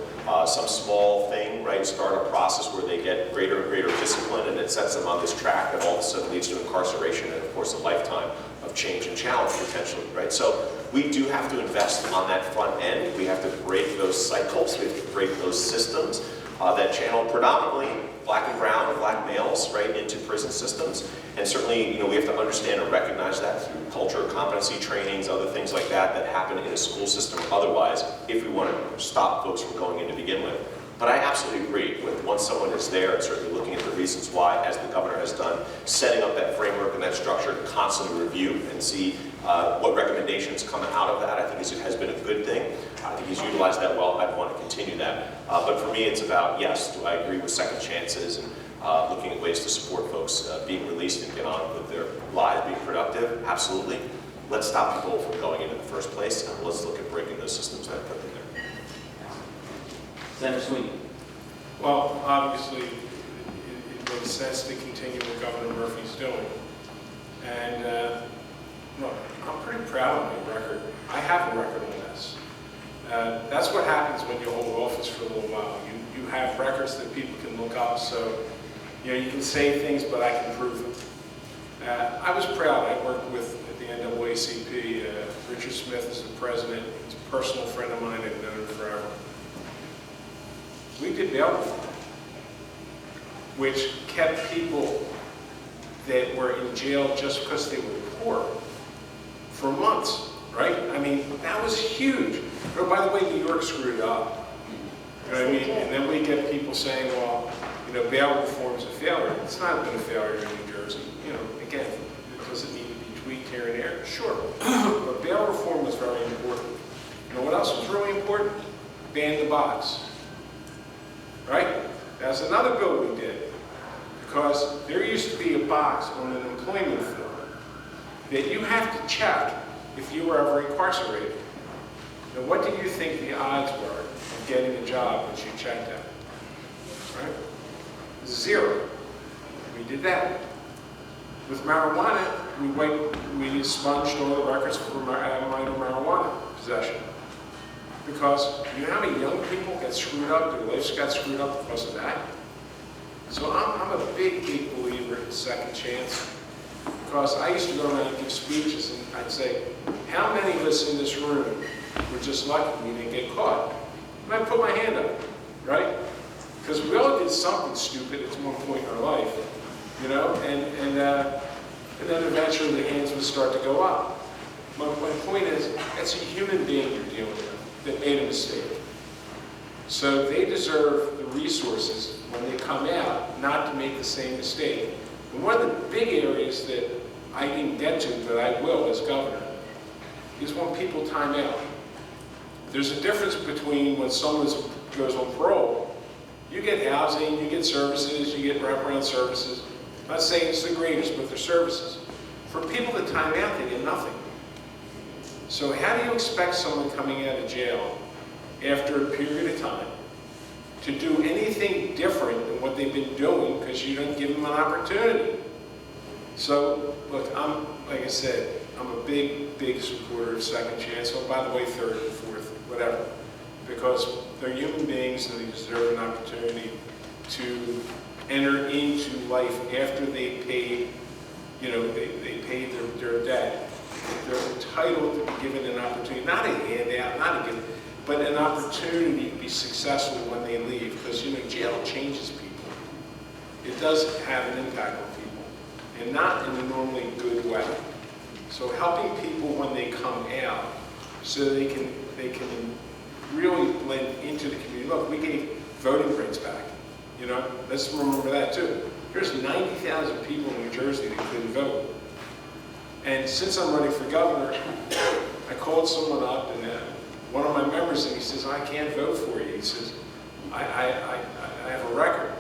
S7: some small thing, right? Start a process where they get greater and greater discipline, and it sets them on this track that all of a sudden leads to incarceration and, of course, a lifetime of change and challenge potentially, right? So we do have to invest on that front end. We have to break those cycles. We have to break those systems that channel predominantly black and brown, black males, right, into prison systems. And certainly, we have to understand and recognize that through culture, competency trainings, other things like that that happen in a school system otherwise, if we want to stop folks from going in to begin with. But I absolutely agree with once someone is there and certainly looking at the reasons why, as the governor has done, setting up that framework and that structure to constantly review and see what recommendations come out of that. I think has been a good thing. I think he's utilized that well. I'd want to continue that. But for me, it's about, yes, do I agree with second chances and looking at ways to support folks being released and get on with their lives, being productive? Absolutely. Let's stop people from going in the first place, and let's look at breaking those systems that put them there.
S9: Senator Sweeney.
S3: Well, obviously, it makes sense to continue what Governor Murphy's doing. And look, I'm pretty proud of my record. I have a record on this. That's what happens when you hold office for a little while. You have records that people can look up, so you can say things, but I can prove them. I was proud. I worked with, at the NAACP, Richard Smith is the president. He's a personal friend of mine. I've known him forever. We did bail reform, which kept people that were in jail just because they were poor for months, right? I mean, that was huge. But by the way, New York screwed it up. You know what I mean? And then we get people saying, well, bail reform is a failure. It's not been a failure in New Jersey. Again, does it need to be tweaked here and there? Sure. But bail reform was very important. What else was really important? Ban the box. Right? That's another bill we did. Because there used to be a box on an employment form that you have to check if you were ever incarcerated. Now, what do you think the odds were of getting a job once you checked out. Right? 0. We did that. With marijuana, we expunged all the records for minor marijuana possession. Because you know how many young people get screwed up, their lives got screwed up because of that? So I'm a big, big believer in second chance. Because I used to go around and give speeches and I'd say, how many of us in this room were just lucky we didn't get caught? And I'd put my hand up, right? Because we all did something stupid at one point in our life, you know? And then eventually the hands would start to go up. My point is, it's a human being you're dealing with that made a mistake. So they deserve the resources when they come out not to make the same mistake. And one of the big areas that I didn't get to, but I will as governor, is when people time out. There's a difference between when someone goes on parole, you get housing, you get services, you get wraparound services. I'm not saying it's the greatest, but they're services. For people that time out, they get nothing. So how do you expect someone coming out of jail after a period of time to do anything different than what they've been doing because you don't give them an opportunity? So, look, like I said, I'm a big, big supporter of second chance. Oh, by the way, third and fourth, whatever. Because they're human beings and they deserve an opportunity to enter into life after they paid, you know, they paid their debt. They're entitled to be given an opportunity, not a handout, not a gift, but an opportunity to be successful when they leave. Because, you know, jail changes people. It does have an impact on people, and not in a normally good way. So helping people when they come out so they can really blend into the community. Look, we gave voting rights back. You know, let's remember that too. There's 90,000 people in New Jersey that couldn't vote. And since I'm running for governor, I called someone up, and one of my members, and he says, I can't vote for you. He says, I have a record.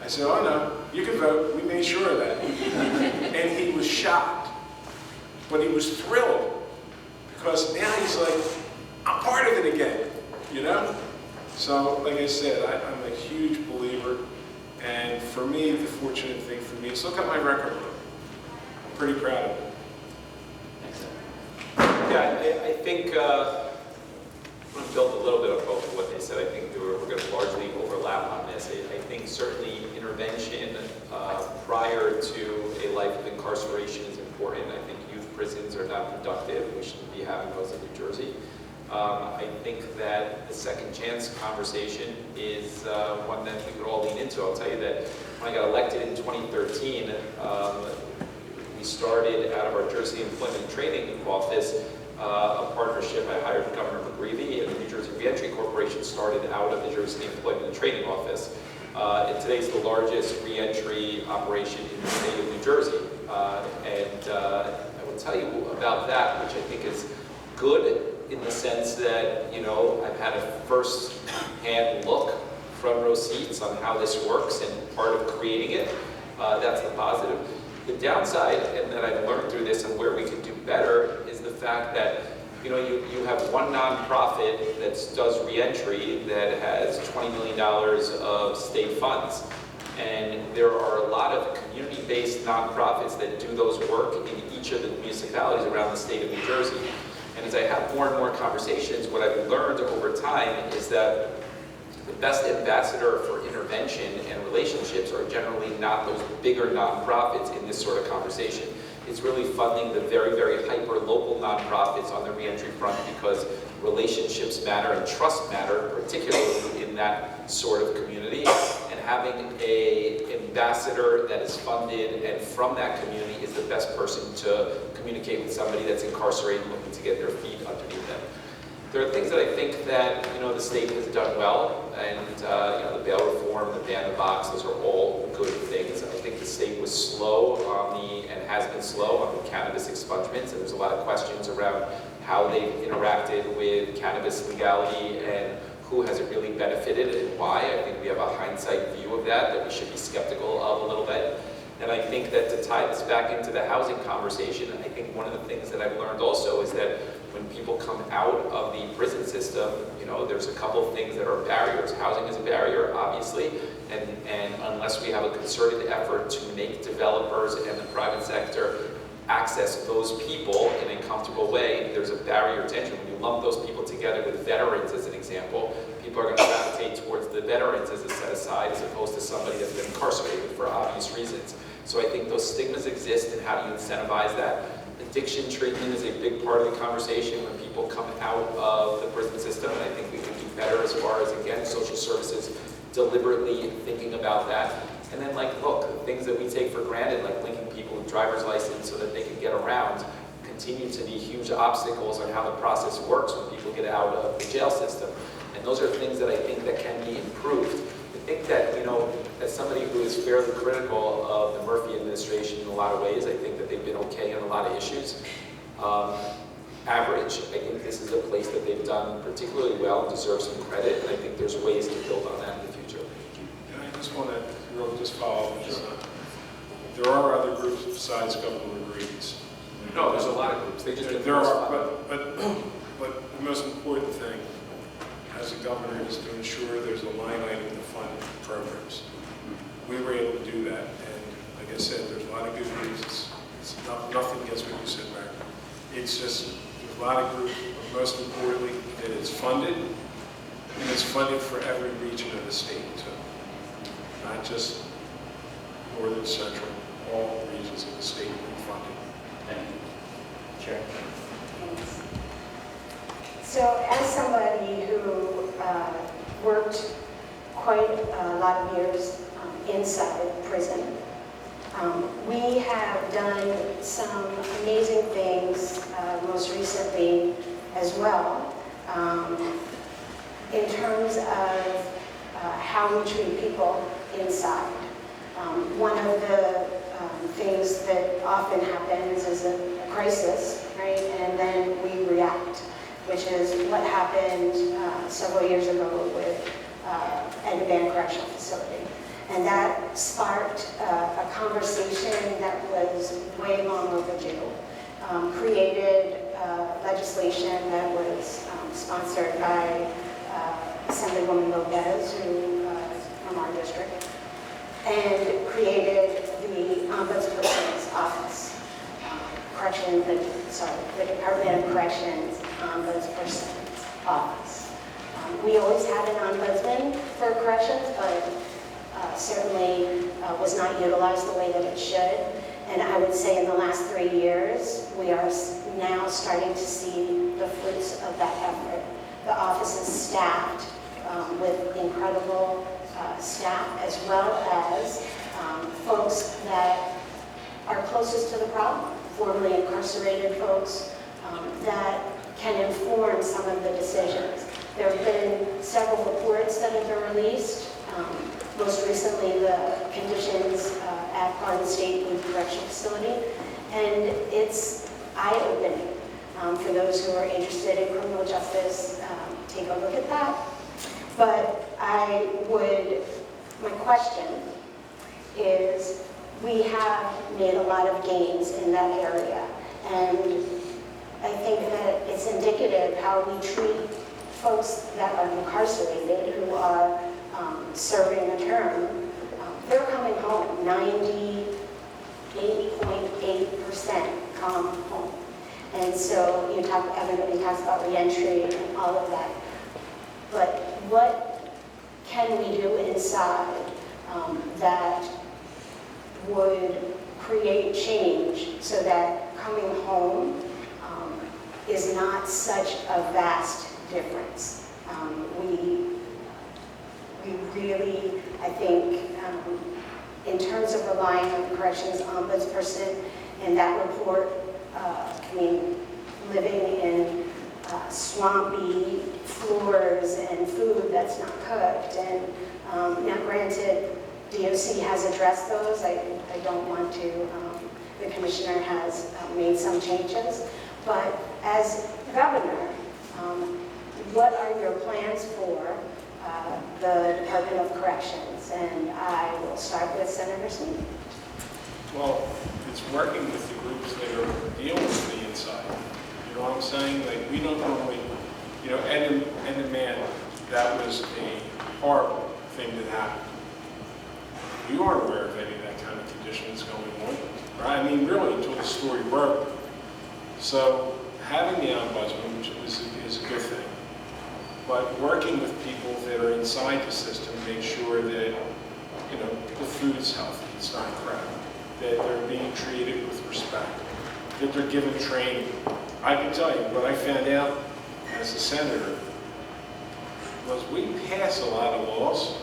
S3: I said, oh no, you can vote. We made sure of that. And he was shocked, but he was thrilled, because now he's like, I'm part of it again, you know? So, like I said, I'm a huge believer, and for me, the fortunate thing for me is look at my record book. I'm pretty proud of it.
S6: Yeah, I think I'm going to build a little bit on both of what they said. I think we're going to largely overlap on this. I think certainly intervention prior to a life of incarceration is important. I think youth prisons are not productive. We shouldn't be having those in New Jersey. I think that the second chance conversation is one that we could all lean into. I'll tell you that when I got elected in 2013, we started out of our Jersey Employment and Training Office a partnership. I hired Governor McGreevey, and the New Jersey Reentry Corporation started out of the Jersey Employment and Training Office. And today's the largest reentry operation in the state of New Jersey. And I will tell you about that, which I think is good in the sense that, you know, I've had a first-hand look, front row seats on how this works and part of creating it. That's the positive. The downside, and that I've learned through this and where we could do better, is the fact that, you know, you have one nonprofit that does reentry that has $20 million of state funds. And there are a lot of community-based nonprofits that do those work in each of the municipalities around the state of New Jersey. And as I have more and more conversations, what I've learned over time is that the best ambassador for intervention and relationships are generally not those bigger nonprofits in this sort of conversation. It's really funding the very, very hyper-local nonprofits on the reentry front, because relationships matter and trust matter, particularly in that sort of community. And having an ambassador that is funded and from that community is the best person to communicate with somebody that's incarcerated looking to get their feet underneath them. There are things that I think that, you know, the state has done well, and you know, the bail reform, the ban the box, those are all good things. I think the state was slow on and has been slow on the cannabis expungements, and there's a lot of questions around how they've interacted with cannabis legality and who has it really benefited and why. I think we have a hindsight view of that we should be skeptical of a little bit. And I think that to tie this back into the housing conversation, I think one of the things that I've learned also is that when people come out of the prison system, you know, there's a couple of things that are barriers. Housing is a barrier, obviously, and unless we have a concerted effort to make developers and the private sector access those people in a comfortable way, there's a barrier to entry. When you lump those people together with veterans, as an example, people are going to gravitate towards the veterans as a set aside as opposed to somebody that's been incarcerated for obvious reasons. So I think those stigmas exist, and how do you incentivize that? Addiction treatment is a big part of the conversation when people come out of the prison system, and I think we can do better as far as, again, social services deliberately thinking about that. And then, like, look, things that we take for granted, like linking people with driver's license so that they can get around, continue to be huge obstacles on how the process works when people get out of the jail system. And those are things that I think that can be improved. I think that, you know, as somebody who is fairly critical of the Murphy administration in a lot of ways, I think that they've been okay on a lot of issues. Average, I think this is a place that they've done particularly well and deserves some credit, and I think there's ways to build on that in the future.
S3: And I just want to just follow up. Sure. There are other groups besides government agreements.
S6: No, there's a lot of groups. They just
S3: there are, but the most important thing as a governor is to ensure there's a line item to fund programs. We were able to do that, and like I said, there's a lot of good groups. It's nothing against what you said, Mayor. It's just there's a lot of groups, but most importantly, that it's funded, and it's funded for every region of the state too, not just northern, central, all regions of the state are funded.
S9: Thank you. Chair.
S8: Thanks. So as somebody who worked quite a lot of years inside prison, we have done some amazing things, most recently as well, in terms of how we treat people inside. One of the things that often happens is a crisis, right? And then we react, which is what happened several years ago with Edinburgh Correctional Facility. And that sparked a conversation that was way long overdue, created legislation that was sponsored by Assemblywoman Lopez, who is from our district, and created the Ombudsperson's Office, the Department of Corrections Ombudsperson's Office. We always had an ombudsman for corrections, but certainly was not utilized the way that it should. And I would say in the last 3 years, we are now starting to see the fruits of that effort. The office is staffed with incredible staff, as well as folks that are closest to the problem, formerly incarcerated folks that can inform some of the decisions. There have been several reports that have been released. Most recently, the conditions at Garden State Youth Correctional Facility, and it's eye-opening for those who are interested in criminal justice. Take a look at that. But my question is, we have made a lot of gains in that area, and I think that it's indicative how we treat folks that are incarcerated who are serving a term. They're coming home. 98.8% come home. And so everybody talks about reentry and all of that. But what can we do inside that would create change so that coming home is not such a vast difference? We really, I think, in terms of relying on the corrections ombudsperson and that report, living in swampy floors and food that's not cooked, and now granted, DOC has addressed those. I don't want to, the commissioner has made some changes, but as governor, what are your plans for the Department of Corrections? And I will start with Senator Sweeney.
S3: Well, it's working with the groups that are dealing with the inside. You know what I'm saying? Like, we don't normally, you know, and the man, that was a horrible thing that happened. We aren't aware of any of that kind of condition that's going on, right? I mean, really, until the story broke. So having the ombudsman, which is a good thing, but working with people that are inside the system, make sure that, you know, the food is healthy, it's not crap, that they're being treated with respect, that they're given training. I can tell you, what I found out as a senator was we pass a lot of laws.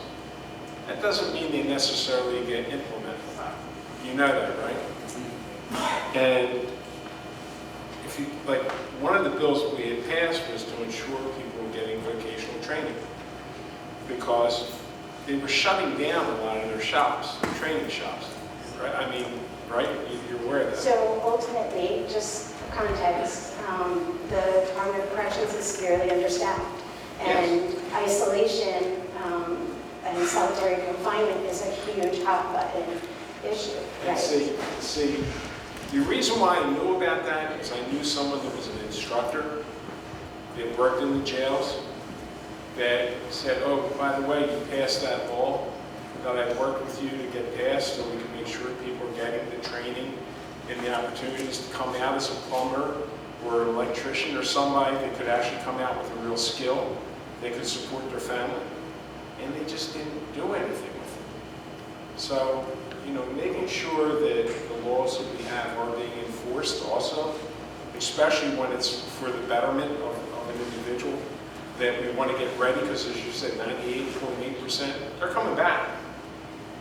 S3: That doesn't mean they necessarily get implemented. You know that, right? And if you, like, one of the bills that we had passed was to ensure people were getting vocational training, because they were shutting down a lot of their shops, training shops, right? I mean, right? You're aware of that.
S8: So ultimately, just for context, the Department of Corrections is severely understaffed. And isolation and solitary confinement is a huge hot button issue, right?
S3: See, the reason why I knew about that is I knew someone that was an instructor that worked in the jails that said, oh, by the way, you passed that law, that I worked with you to get passed so we can make sure people are getting the training and the opportunities to come out as a plumber or an electrician or somebody that could actually come out with a real skill. They could support their family. And they just didn't do anything with it. So, you know, making sure that the laws that we have are being enforced also, especially when it's for the betterment of an individual, that we want to get ready, because as you said, 98.8%, they're coming back.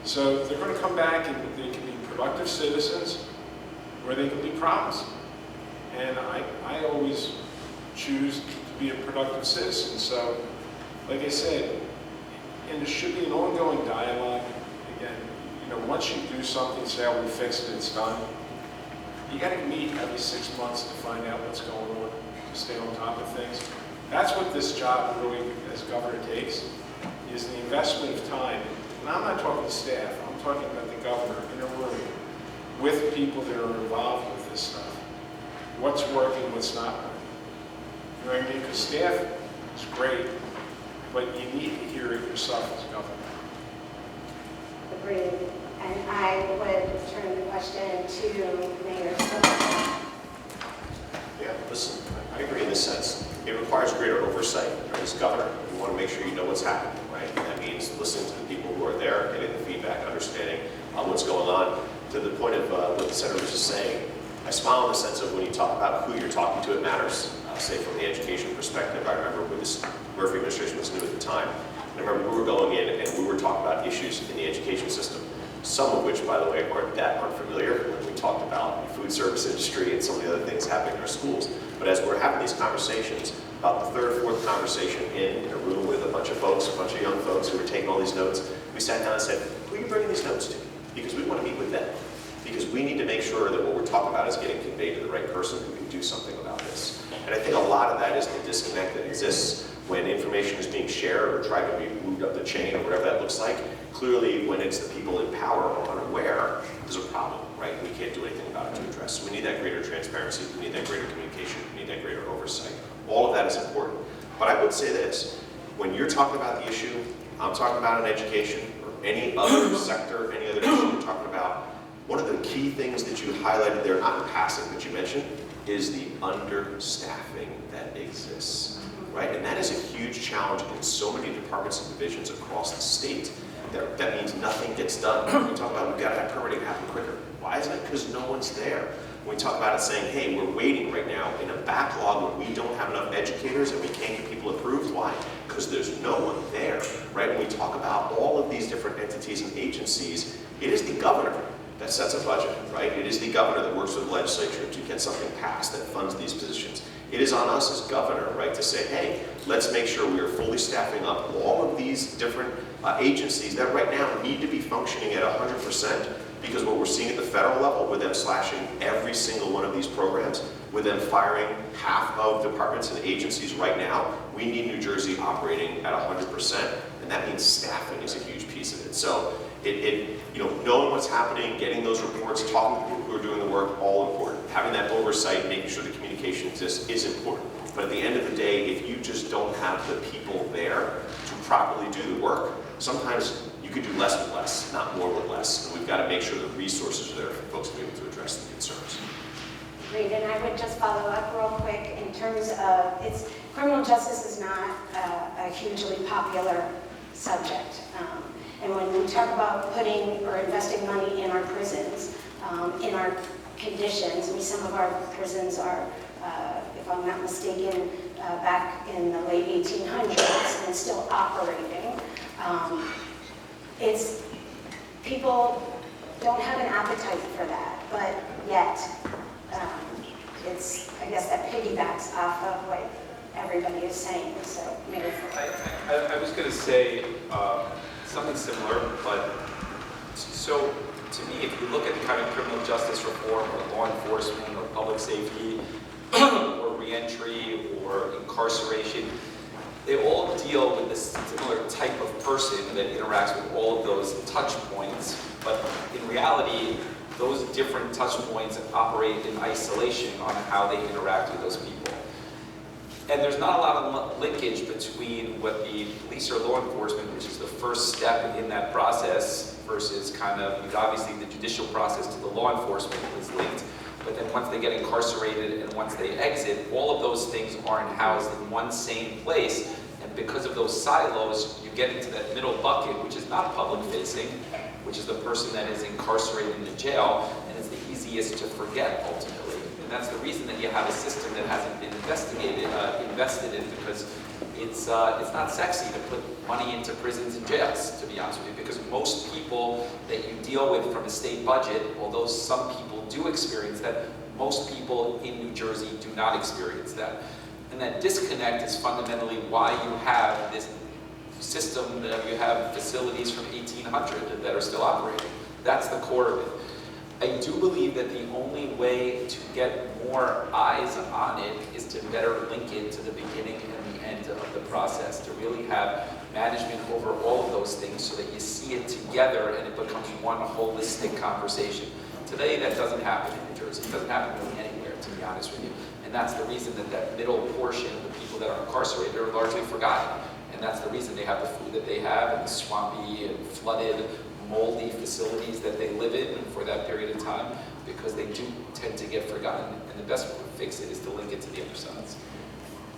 S3: So they're going to come back and they can be productive citizens or they can be problems. And I always choose to be a productive citizen. So, like I said, and there should be an ongoing dialogue. Again, you know, once you do something, say, oh, we fixed it, it's done. You got to meet every 6 months to find out what's going on, to stay on top of things. That's what this job really, as governor, takes, is the investment of time. And I'm not talking staff, I'm talking about the governor in a room with people that are involved with this stuff. What's working, what's not working. You know what I mean? Because staff is great, but you need to hear it yourself as governor.
S8: Agreed. And I would turn the question to Mayor Fulop.
S7: Yeah, listen, I agree in this sense. It requires greater oversight, right? As governor, you want to make sure you know what's happening, right? And that means listening to the people who are there, getting the feedback, understanding what's going on. To the point of what the senator was just saying, I smile in the sense of when you talk about who you're talking to, it matters. Say from the education perspective, I remember when this Murphy administration was new at the time. I remember we were going in and we were talking about issues in the education system, some of which, by the way, aren't that unfamiliar when we talked about the food service industry and some of the other things happening in our schools. But as we're having these conversations, about the third or fourth conversation in a room with a bunch of folks, a bunch of young folks who were taking all these notes, we sat down and said, who are you bringing these notes to? Because we want to meet with them. Because we need to make sure that what we're talking about is getting conveyed to the right person who can do something about this. And I think a lot of that is the disconnect that exists when information is being shared or tried to be moved up the chain or whatever that looks like. Clearly, when it's the people in power or unaware, there's a problem, right? We can't do anything about it to address. So we need that greater transparency, we need that greater communication, we need that greater oversight. All of that is important. But I would say this, when you're talking about the issue, I'm talking about in education or any other sector, any other issue you're talking about, one of the key things that you highlighted there, not in passing, but you mentioned, is the understaffing that exists, right? And that is a huge challenge in so many departments and divisions across the state. That means nothing gets done. We talk about we've got to have permitting happen quicker. Why isn't it? Because no one's there. When we talk about it saying, hey, we're waiting right now in a backlog when we don't have enough educators and we can't get people approved. Why? Because there's no one there, right? When we talk about all of these different entities and agencies, it is the governor that sets a budget, right? It is the governor that works with the legislature to get something passed that funds these positions. It is on us as governor, right, to say, hey, let's make sure we are fully staffing up all of these different agencies that right now need to be functioning at 100%, because what we're seeing at the federal level with them slashing every single one of these programs, with them firing half of departments and agencies right now, we need New Jersey operating at 100%, and that means staffing is a huge piece of it. So Knowing what's happening, getting those reports, talking to people who are doing the work, all important. Having that oversight, making sure the communication exists is important. But at the end of the day, if you just don't have the people there to properly do the work, sometimes you could do less with less, not more with less. And we've got to make sure the resources are there for folks to be able to address the concerns.
S8: Great, and I would just follow up real quick in terms of, criminal justice is not a hugely popular subject. And when we talk about putting or investing money in our prisons, in our conditions, some of our prisons are, if I'm not mistaken, back in the late 1800s and still operating. People don't have an appetite for that, but yet, I guess that piggybacks off of what everybody is saying, so maybe.
S6: I was going to say something similar, but so to me, if you look at the kind of criminal justice reform or law enforcement or public safety or reentry or incarceration, they all deal with this similar type of person that interacts with all of those touch points, but in reality, those different touch points operate in isolation on how they interact with those people. And there's not a lot of linkage between what the police or law enforcement, which is the first step in that process, versus because obviously the judicial process to the law enforcement is linked. But then once they get incarcerated and once they exit, all of those things aren't housed in one same place. And because of those silos, you get into that middle bucket, which is not public facing, which is the person that is incarcerated in the jail, and it's the easiest to forget ultimately. And that's the reason that you have a system that hasn't been invested in, because it's not sexy to put money into prisons and jails, to be honest with you, because most people that you deal with from a state budget, although some people do experience that, most people in New Jersey do not experience that. And that disconnect is fundamentally why you have this system, that you have facilities from 1800 that are still operating. That's the core of it. I do believe that the only way to get more eyes on it is to better link it to the beginning and the end of the process, to really have management over all of those things so that you see it together and it becomes one holistic conversation. Today, that doesn't happen in New Jersey. It doesn't happen really anywhere, to be honest with you. And that's the reason that that middle portion of the people that are incarcerated are largely forgotten. And that's the reason they have the food that they have and the swampy and flooded, moldy facilities that they live in for that period of time, because they do tend to get forgotten. And the best way to fix it is to link it to the other sides.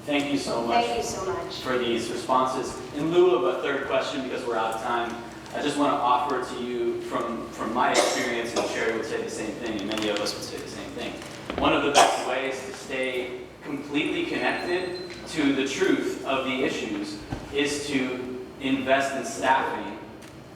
S9: Thank you so much.
S8: Thank you so much
S9: for these responses. In lieu of a third question, because we're out of time, I just want to offer to you from my experience, and Sherry would say the same thing, and many of us would say the same thing. One of the best ways to stay completely connected to the truth of the issues is to invest in staffing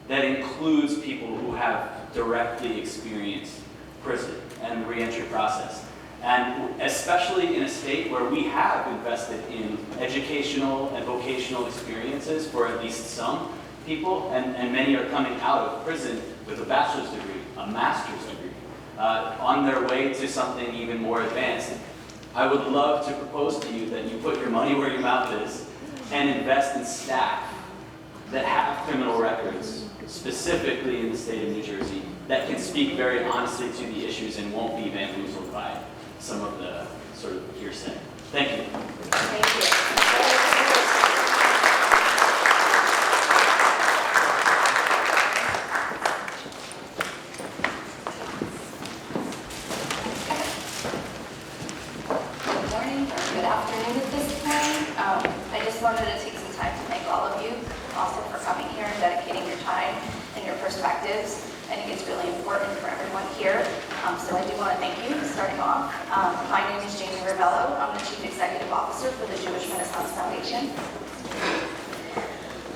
S9: that includes people who have directly experienced prison and the reentry process. And especially in a state where we have invested in educational and vocational experiences for at least some people, and many are coming out of prison with a bachelor's degree, a master's degree, on their way to something even more advanced. I would love to propose to you that you put your money where your mouth is and invest in staff that have criminal records, specifically in the state of New Jersey, that can speak very honestly to the issues and won't be bamboozled by some of the sort of hearsay. Thank you.
S8: Thank you.
S10: Good morning or good afternoon at this point. I just wanted to take some time to thank all of you also for coming here and dedicating your time and your perspectives. I think it's really important for everyone here. So I do want to thank you, starting off. My name is Jamie Ravello. I'm the Chief Executive Officer for the Jewish Renaissance Foundation.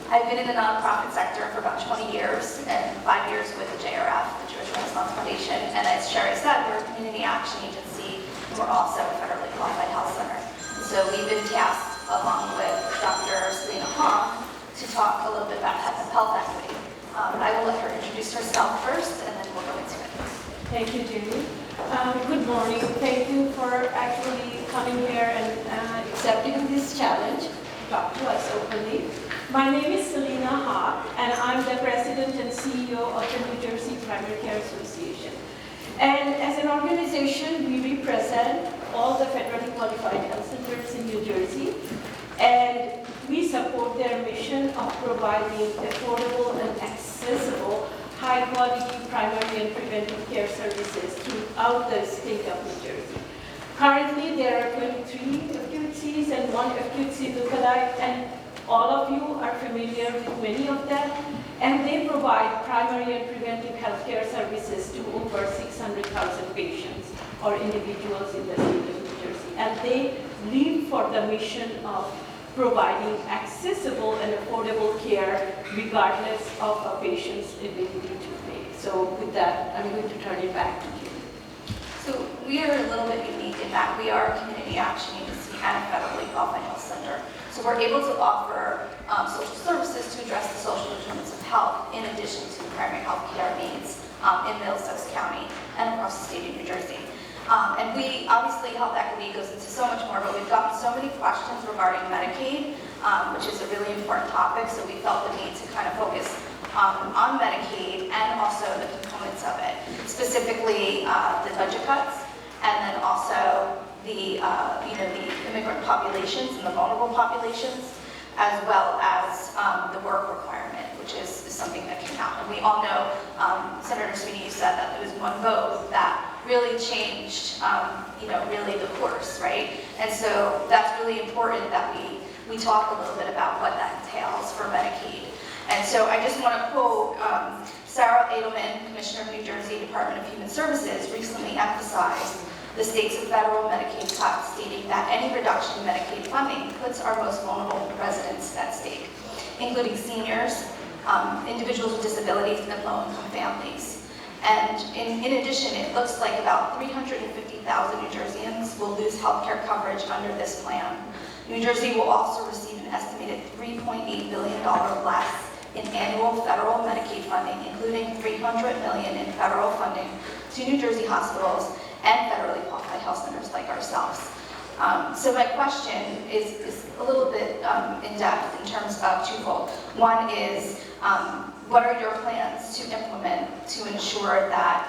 S10: I've been in the nonprofit sector for about 20 years and 5 years with the JRF, the Jewish Renaissance Foundation. And as Sherry said, we're a community action agency, and we're also a federally qualified health center. So we've been tasked, along with Dr. Sweeney, to talk a little bit about health equity. I will let her introduce herself first, and then we'll go into it.
S11: Thank you, Judy. Good morning. Thank you for actually coming here and accepting this challenge to talk to us openly. My name is Selena Hawk, and I'm the President and CEO of the New Jersey Primary Care Association. And as an organization, we represent all the federally qualified health centers in New Jersey, and we support their mission of providing affordable and accessible, high-quality primary and preventive care services throughout the state of New Jersey. Currently, there are 23 acute Cs and 1 acute C lookalike, and all of you are familiar with many of them, and they provide primary and preventive healthcare services to over 600,000 patients or individuals in the state of New Jersey. And they live for the mission of providing accessible and affordable care regardless of a patient's ability to pay. So with that, I'm going to turn it back to you.
S10: So we are a little bit unique in that we are a community action agency and a federally qualified health center. So we're able to offer social services to address the social determinants of health in addition to the primary health care needs in Middlesex County and across the state of New Jersey. And we, obviously, health equity goes into so much more, but we've gotten so many questions regarding Medicaid, which is a really important topic, so we felt the need to kind of focus on Medicaid and also the components of it, specifically the budget cuts, and then also the the immigrant populations and the vulnerable populations, as well as the work requirement, which is something that came out. And we all know, Senator Sweeney, you said that there was one vote that really changed, really the course, right? And so that's really important that we talk a little bit about what that entails for Medicaid. And so I just want to quote Sarah Edelman, Commissioner of New Jersey Department of Human Services, recently emphasized the state's federal Medicaid cuts, stating that any reduction in Medicaid funding puts our most vulnerable residents at stake, including seniors, individuals with disabilities, and low-income families. And in addition, it looks like about 350,000 New Jerseyans will lose health care coverage under this plan. New Jersey will also receive an estimated $3.8 billion less in annual federal Medicaid funding, including $300 million in federal funding to New Jersey hospitals and federally qualified health centers like ourselves. So my question is a little bit in depth in terms of twofold. One is, what are your plans to implement to ensure that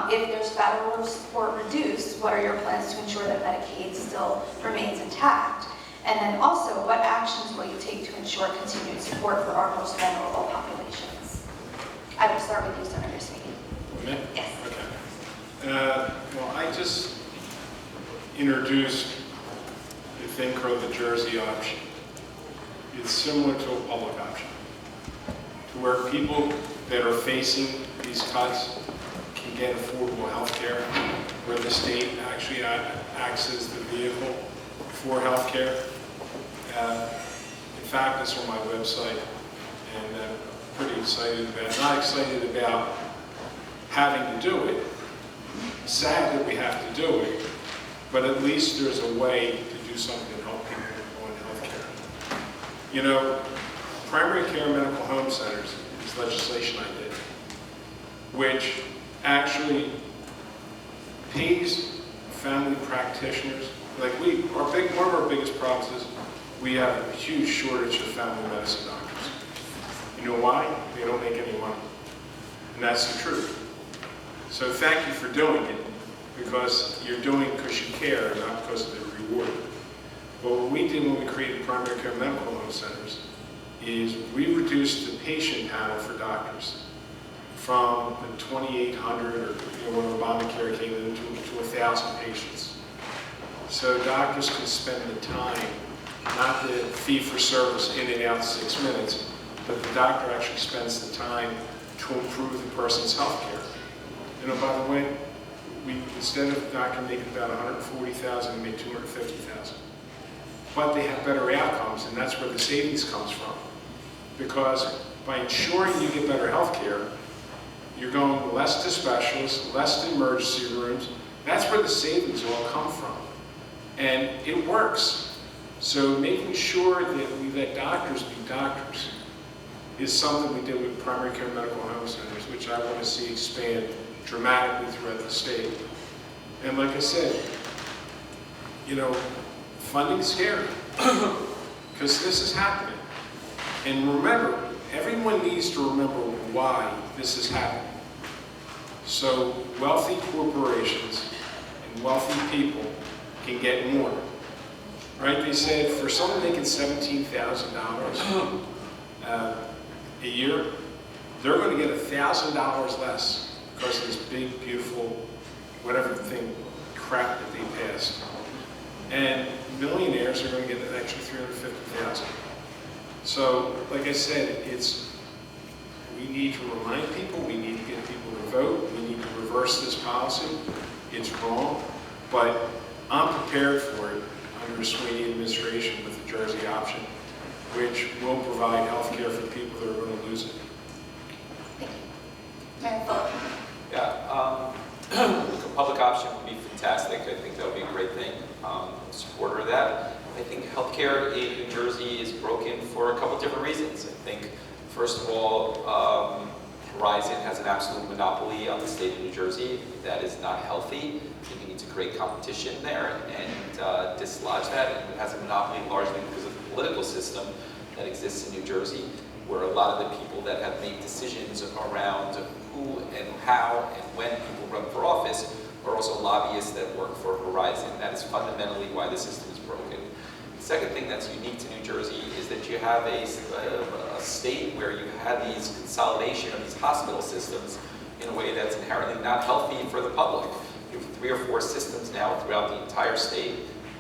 S10: if there's federal support reduced, what are your plans to ensure that Medicaid still remains intact? And then also, what actions will you take to ensure continued support for our most vulnerable populations? I will start with you, Senator Sweeney.
S3: Me?
S10: Yes.
S3: Okay. Well, I just introduced the thing called the Jersey option. It's similar to a public option, to where people that are facing these cuts can get affordable health care, where the state actually acts as the vehicle for health care. In fact, it's on my website, and I'm pretty excited about it. Not excited about having to do it. Sad that we have to do it, but at least there's a way to do something to help people on health care. You know, primary care medical home centers is legislation I did, which actually pays family practitioners. Like one of our biggest problems is we have a huge shortage of family medicine doctors. You know why? They don't make any money. And that's the truth. So thank you for doing it, because you're doing it because you care, not because of the reward. But what we did when we created primary care medical home centers is we reduced the patient panel for doctors from the 2,800, or when Obamacare came in, to 1,000 patients. So doctors can spend the time, not the fee-for-service in and out 6 minutes, but the doctor actually spends the time to improve the person's health care. And by the way, instead of the doctor making about $140,000, we make $250,000. But they have better outcomes, and that's where the savings comes from. Because by ensuring you get better health care, you're going less to specialists, less to emergency rooms. That's where the savings all come from. And it works. So making sure that we let doctors be doctors is something we did with primary care medical home centers, which I want to see expand dramatically throughout the state. And like I said, you know, funding's scary, because this is happening. And remember, everyone needs to remember why this is happening. So wealthy corporations and wealthy people can get more. Right? They said for someone making $17,000 a year, they're going to get $1,000 less because of this big, beautiful, whatever thing, crap that they passed. And millionaires are going to get an extra $350,000. So, like I said, we need to remind people, we need to get people to vote, we need to reverse this policy. It's wrong, but I'm prepared for it under the Sweeney administration with the Jersey option, which will provide health care for people that are going to lose it.
S10: Mayor Fulop.
S6: Yeah, a public option would be fantastic. I think that would be a great thing. Supporter of that. I think healthcare in New Jersey is broken for a couple different reasons. I think, first of all, Horizon has an absolute monopoly on the state of New Jersey. That is not healthy. I think we need to create competition there and dislodge that. And it has a monopoly largely because of the political system that exists in New Jersey, where a lot of the people that have made decisions around who and how and when people run for office are also lobbyists that work for Horizon. That is fundamentally why the system is broken. The second thing that's unique to New Jersey is that you have a state where you have these consolidation of these hospital systems in a way that's inherently not healthy for the public. You have 3 or 4 systems now throughout the entire state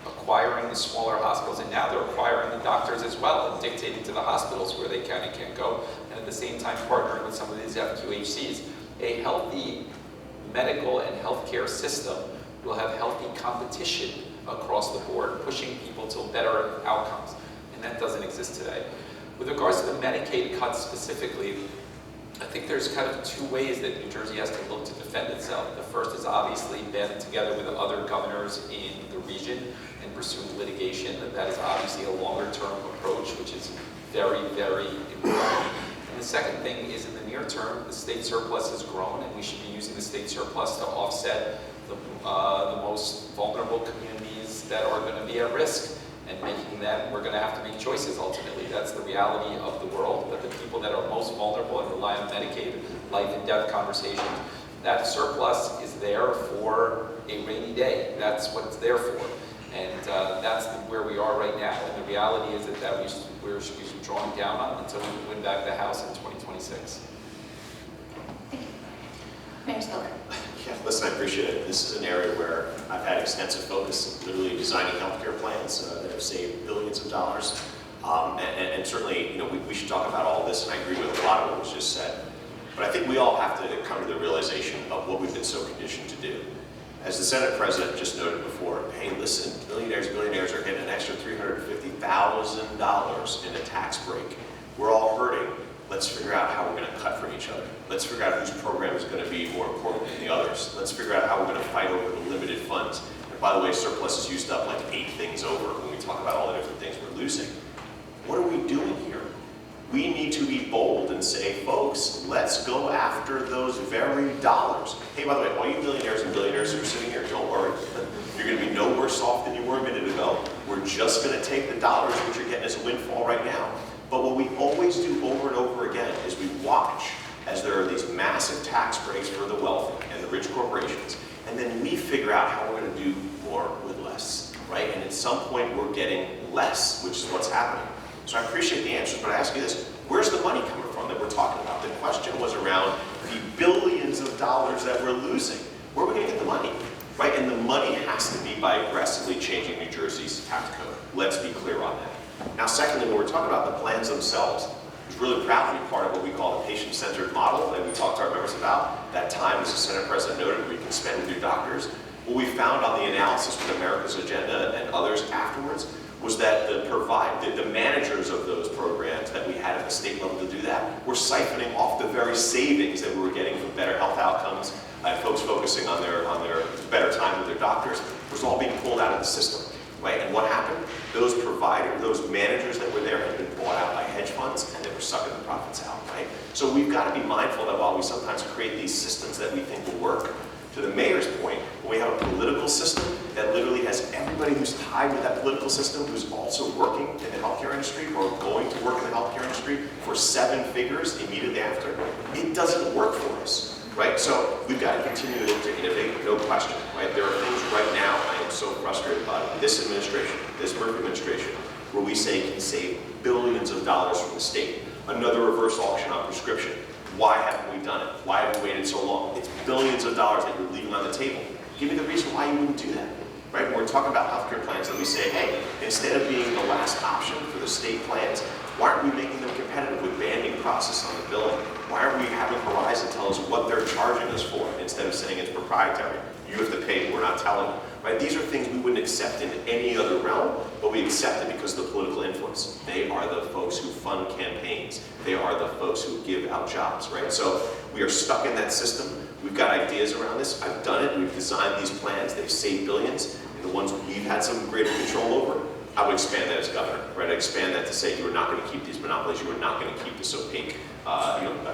S6: acquiring the smaller hospitals, and now they're acquiring the doctors as well and dictating to the hospitals where they can and can't go, and at the same time partnering with some of these FQHCs. A healthy medical and healthcare system will have healthy competition across the board, pushing people to better outcomes, and that doesn't exist today. With regards to the Medicaid cuts specifically, I think there's kind of 2 ways that New Jersey has to look to defend itself. The first is obviously band together with other governors in the region and pursue litigation. That is obviously a longer-term approach, which is very, very important. And the second thing is in the near term, the state surplus has grown, and we should be using the state surplus to offset the most vulnerable communities that are going to be at risk. And making that, we're going to have to make choices ultimately. That's the reality of the world, that the people that are most vulnerable and rely on Medicaid, life and death conversations, that surplus is there for a rainy day. That's what it's there for. And that's where we are right now. And the reality is that we should be drawing down on until we win back the House in 2026.
S10: Thank you. Mayor Spiller.
S7: Yeah, listen, I appreciate it. This is an area where I've had extensive focus, literally designing healthcare plans that have saved billions of dollars. And certainly, we should talk about all this, and I agree with a lot of what was just said. But I think we all have to come to the realization of what we've been so conditioned to do. As the Senate President just noted before, hey, listen, billionaires are getting an extra $350,000 in a tax break. We're all hurting. Let's figure out how we're going to cut from each other. Let's figure out whose program is going to be more important than the others. Let's figure out how we're going to fight over the limited funds. And by the way, surplus is used up like 8 things over when we talk about all the different things we're losing. What are we doing here? We need to be bold and say, folks, let's go after those very dollars. Hey, by the way, all you millionaires and billionaires who are sitting here, don't worry. You're going to be no worse off than you were a minute ago. We're just going to take the dollars which you're getting as a windfall right now. But what we always do over and over again is we watch as there are these massive tax breaks for the wealthy and the rich corporations, and then we figure out how we're going to do more with less, right? And at some point we're getting less, which is what's happening. So I appreciate the answers, but I ask you this, where's the money coming from that we're talking about? The question was around the billions of dollars that we're losing. Where are we going to get the money, right? And the money has to be by aggressively changing New Jersey's tax code. Let's be clear on that. Now, secondly, when we're talking about the plans themselves, I'm really proud to be part of what we call the patient-centered model that we talked to our members about. That time, as the Senate President noted, we can spend with your doctors. What we found on the analysis with America's Agenda and others afterwards was that the managers of those programs that we had at the state level to do that were siphoning off the very savings that we were getting from better health outcomes, folks focusing on their better time with their doctors, was all being pulled out of the system. Right? And what happened? Those those managers that were there had been bought out by hedge funds, and they were sucking the profits out, right? So we've got to be mindful that while we sometimes create these systems that we think will work, to the mayor's point, when we have a political system that literally has everybody anybody who's tied with that political system who's also working in the healthcare industry or going to work in the healthcare industry for 7 figures immediately after, it doesn't work for us, right? So we've got to continue to innovate, no question, right? There are things right now I am so frustrated about this administration, this Murphy administration, where we say can save billions of dollars from the state. Another reverse auction on prescription. Why haven't we done it? Why have we waited so long? It's billions of dollars that you're leaving on the table. Give me the reason why you wouldn't do that. Right? When we're talking about healthcare plans, and we say, hey, instead of being the last option for the state plans, why aren't we making them competitive with banding process on the billing? Why aren't we having Horizon tell us what they're charging us for instead of saying it's proprietary? You have to pay, we're not telling you. Right? These are things we wouldn't accept in any other realm, but we accept it because of the political influence. They are the folks who fund campaigns. They are the folks who give out jobs, right? So we are stuck in that system. We've got ideas around this. I've done it. We've designed these plans. They've saved billions. And the ones we've had some greater control over, I would expand that as governor, right? I'd expand that to say you are not going to keep these monopolies. You are not going to keep this opaque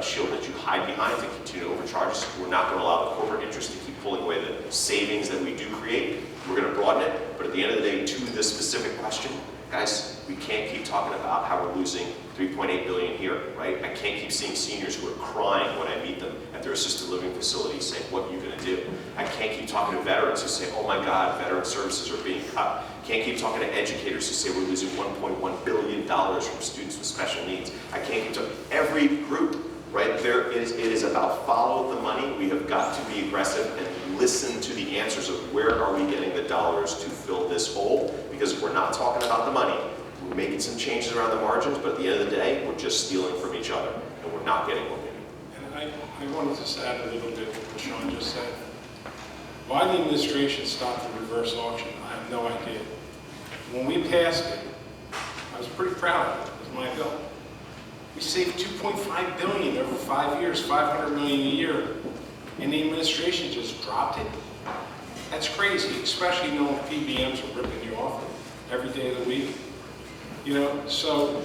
S7: shield that you hide behind to continue to overcharge us. We're not going to allow the corporate interest to keep pulling away the savings that we do create. We're going to broaden it. But at the end of the day, to this specific question, guys, we can't keep talking about how we're losing $3.8 billion here, right? I can't keep seeing seniors who are crying when I meet them at their assisted living facilities saying, what are you going to do? I can't keep talking to veterans who say, oh my God, veteran services are being cut. Can't keep talking to educators who say we're losing $1.1 billion from students with special needs. I can't keep talking, every group, right? It is about follow the money. We have got to be aggressive and listen to the answers of where are we getting the dollars to fill this hole? Because if we're not talking about the money, we're making some changes around the margins, but at the end of the day, we're just stealing from each other, and we're not getting what we need.
S3: And I wanted to just add a little bit to what Sean just said. Why the administration stopped the reverse auction, I have no idea. When we passed it, I was pretty proud of it. It was my bill. We saved $2.5 billion over 5 years, $500 million a year, and the administration just dropped it. That's crazy, especially knowing PBMs are ripping you off every day of the week. You know, so,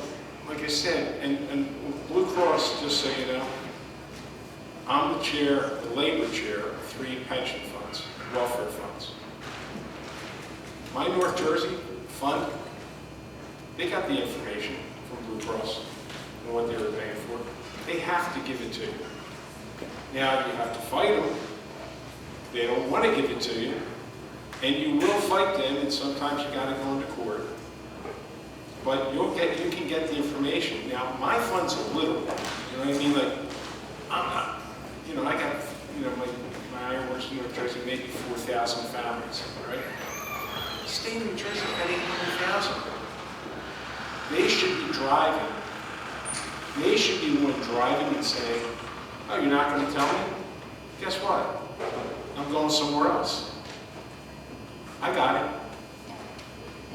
S3: like I said, and Blue Cross, just so you know, I'm the chair, the labor chair of 3 pension funds, welfare funds. My North Jersey fund, they got the information from Blue Cross and what they were paying for. They have to give it to you. Now, you have to fight them. They don't want to give it to you. And you will fight them, and sometimes you got to go into court. But you can get the information. Now, my fund's a little, you know what I mean? Like, I'm not, you know, I got, you know, my ironworks in North Jersey, maybe 4,000 families, right? The state of New Jersey got 800,000. They should be driving. They should be the one driving and saying, oh, you're not going to tell me? Guess what? I'm going somewhere else. I got it.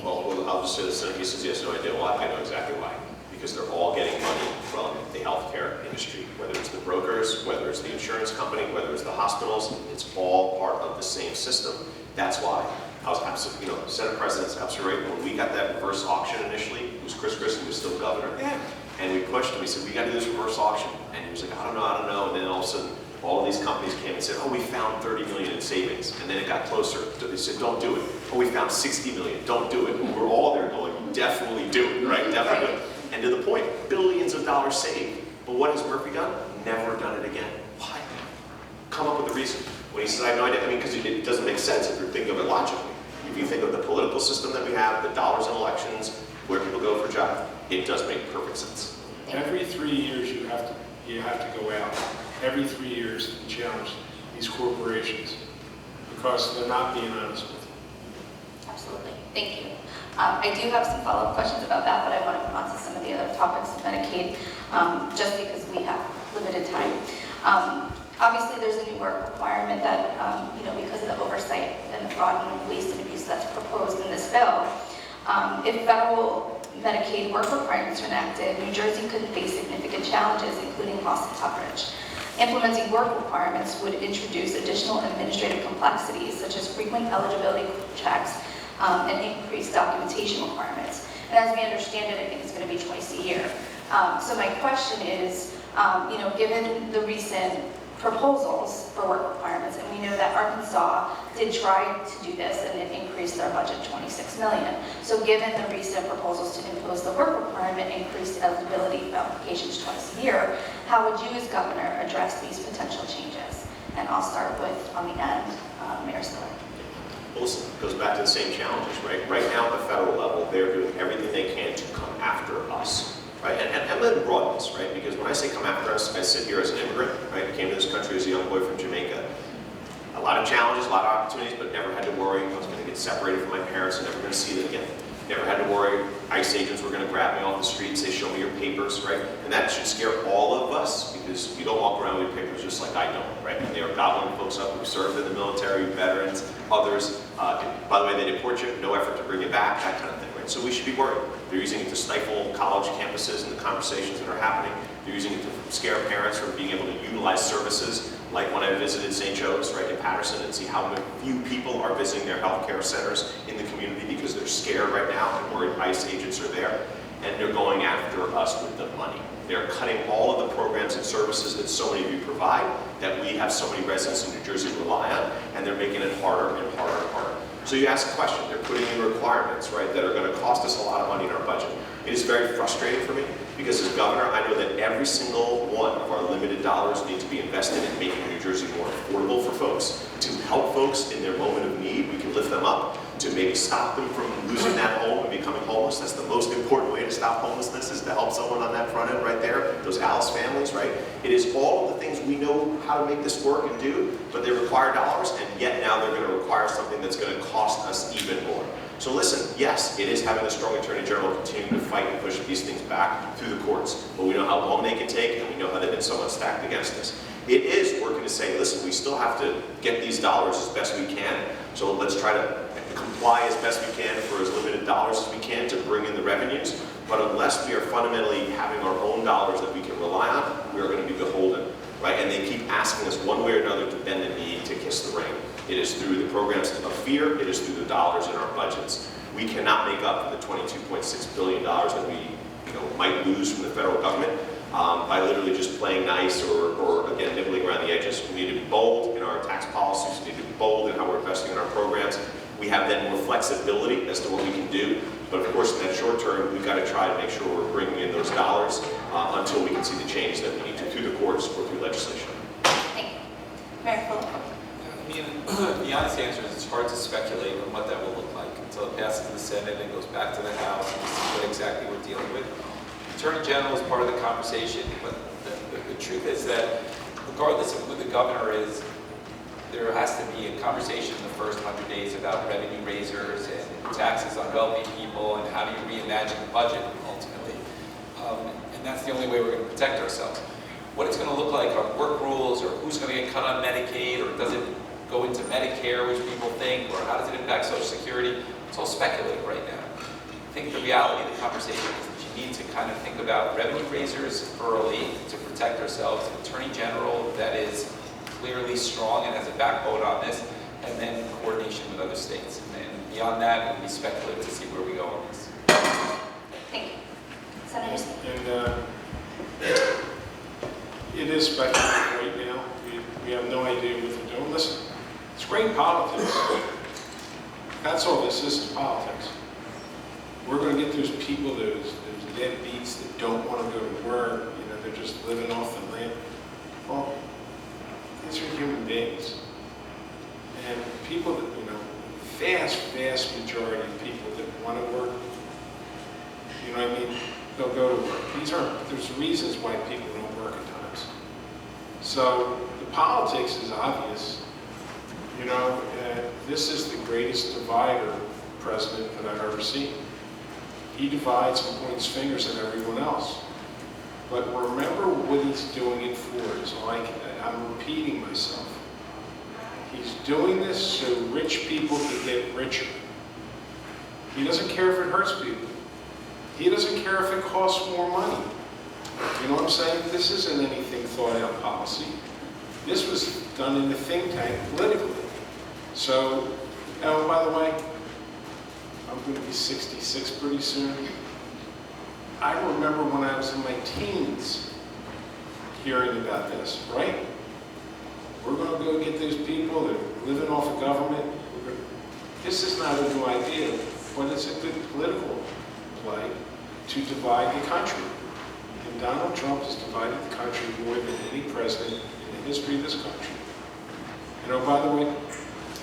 S7: Well, I'll just say this, he says he has no idea why. I know exactly why. Because they're all getting money from the healthcare industry, whether it's the brokers, whether it's the insurance company, whether it's the hospitals, it's all part of the same system. That's why. I was absolutely, you know, Senate President's absolutely right. When we got that reverse auction initially, it was Chris Christie was still governor.
S3: Yeah.
S7: And we pushed him, we said, we got to do this reverse auction. And he was like, I don't know. And then all of a sudden, all of these companies came and said, oh, we found 30 million in savings. And then it got closer. They said, don't do it. Oh, we found 60 million. Don't do it. And we're all there going, definitely do it, right? Definitely. Right. And to the point, billions of dollars saved. But what has Murphy done? Never done it again. Why? Come up with a reason. When he says, I have no idea, I mean, because it doesn't make sense if you're thinking of it logically. If you think of the political system that we have, the dollars in elections, where people go for jobs, it does make perfect sense.
S3: Every 3 years you have to go out. Every 3 years to challenge these corporations because they're not being honest with you.
S10: Absolutely. Thank you. I do have some follow-up questions about that, but I want to move on to some of the other topics of Medicaid, just because we have limited time. Obviously, there's a new work requirement that, because of the oversight and the fraud and waste and abuse that's proposed in this bill, if federal Medicaid work requirements are enacted, New Jersey could face significant challenges, including loss of coverage. Implementing work requirements would introduce additional administrative complexities, such as frequent eligibility checks and increased documentation requirements. And as we understand it, I think it's going to be twice a year. So my question is, given the recent proposals for work requirements, and we know that Arkansas did try to do this, and it increased their budget 26 million. So given the recent proposals to impose the work requirement, increased eligibility for applications twice a year, how would you as governor address these potential changes? And I'll start with, on the end, Mayor Spiller.
S7: Well, listen, it goes back to the same challenges, right? Right now at the federal level, they're doing everything they can to come after us, right? And let them broaden this, right? Because when I say come after us, I sit here as an immigrant, right? I came to this country as a young boy from Jamaica. A lot of challenges, a lot of opportunities, but never had to worry I was going to get separated from my parents and never going to see them again. Never had to worry ICE agents were going to grab me off the street, say, show me your papers, right? And that should scare all of us, because you don't walk around with your papers just like I don't, right? And they are gobbling folks up who served in the military, veterans, others. By the way, they deport you, no effort to bring you back, that kind of thing, right? So we should be worried. They're using it to stifle college campuses and the conversations that are happening. They're using it to scare parents from being able to utilize services, like when I visited St. Joe's, right, in Patterson, and see how few people are visiting their healthcare centers in the community because they're scared right now and worried ICE agents are there. And they're going after us with the money. They're cutting all of the programs and services that so many of you provide, that we have so many residents in New Jersey rely on, and they're making it harder and harder and harder. So you ask a question, they're putting in requirements, right, that are going to cost us a lot of money in our budget. It is very frustrating for me, because as governor, I know that every single one of our limited dollars need to be invested in making New Jersey more affordable for folks, to help folks in their moment of need. We can lift them up, to maybe stop them from losing that home and becoming homeless. That's the most important way to stop homelessness, is to help someone on that front end right there, those Alice families, right? It is all of the things we know how to make this work and do, but they require dollars, and yet now they're going to require something that's going to cost us even more. So listen, yes, it is having a strong Attorney General continue to fight and push these things back through the courts, but we know how long they can take, and we know how they've been somewhat stacked against us. It is working to say, listen, we still have to get these dollars as best we can, so let's try to comply as best we can for as limited dollars as we can to bring in the revenues, but unless we are fundamentally having our own dollars that we can rely on, we are going to be beholden, right? And they keep asking us one way or another to bend the knee to kiss the ring. It is through the programs of fear, it is through the dollars in our budgets. We cannot make up for the $22.6 billion that we might lose from the federal government by literally just playing nice or again, nibbling around the edges. We need to be bold in our tax policies, we need to be bold in how we're investing in our programs. We have then more flexibility as to what we can do, but of course in that short term, we've got to try to make sure we're bringing in those dollars until we can see the change that we need to through the courts or through legislation.
S10: Thank you. Mayor Fulop.
S6: I mean, the honest answer is it's hard to speculate on what that will look like until it passes the Senate and goes back to the House and we see what exactly we're dealing with. The Attorney General is part of the conversation, but the truth is that regardless of who the governor is, there has to be a conversation in the first 100 days about revenue raisers and taxes on wealthy people and how do you reimagine the budget ultimately. And that's the only way we're going to protect ourselves. What it's going to look like on work rules, or who's going to get cut on Medicaid, or does it go into Medicare, which people think, or how does it impact Social Security? It's all speculative right now. I think the reality of the conversation is that you need to kind of think about revenue raisers early to protect ourselves, an Attorney General that is clearly strong and has a backbone on this, and then coordination with other states. And beyond that, it would be speculative to see where we go on this.
S10: Thank you. Senator Sweeney.
S3: And it is speculative right now. We have no idea what they're doing. Listen, it's great politics. That's all this is politics. We're going to get those people, those deadbeats that don't want to go to work, they're just living off the land. Well, these are human beings. And people that, vast majority of people that want to work, they'll go to work. There's reasons why people don't work at times. So the politics is obvious. This is the greatest divider president that I've ever seen. He divides and points fingers at everyone else. But remember what he's doing it for. It's like, I'm repeating myself. He's doing this so rich people can get richer. He doesn't care if it hurts people. He doesn't care if it costs more money. You know what I'm saying? This isn't anything thought out policy. This was done in the think tank politically. So, by the way, I'm going to be 66 pretty soon. I remember when I was in my teens hearing about this, right? we're going to go get those people that are living off of government. This is not a new idea, but it's a good political play to divide the country. And Donald Trump has divided the country more than any president in the history of this country. And oh, by the way,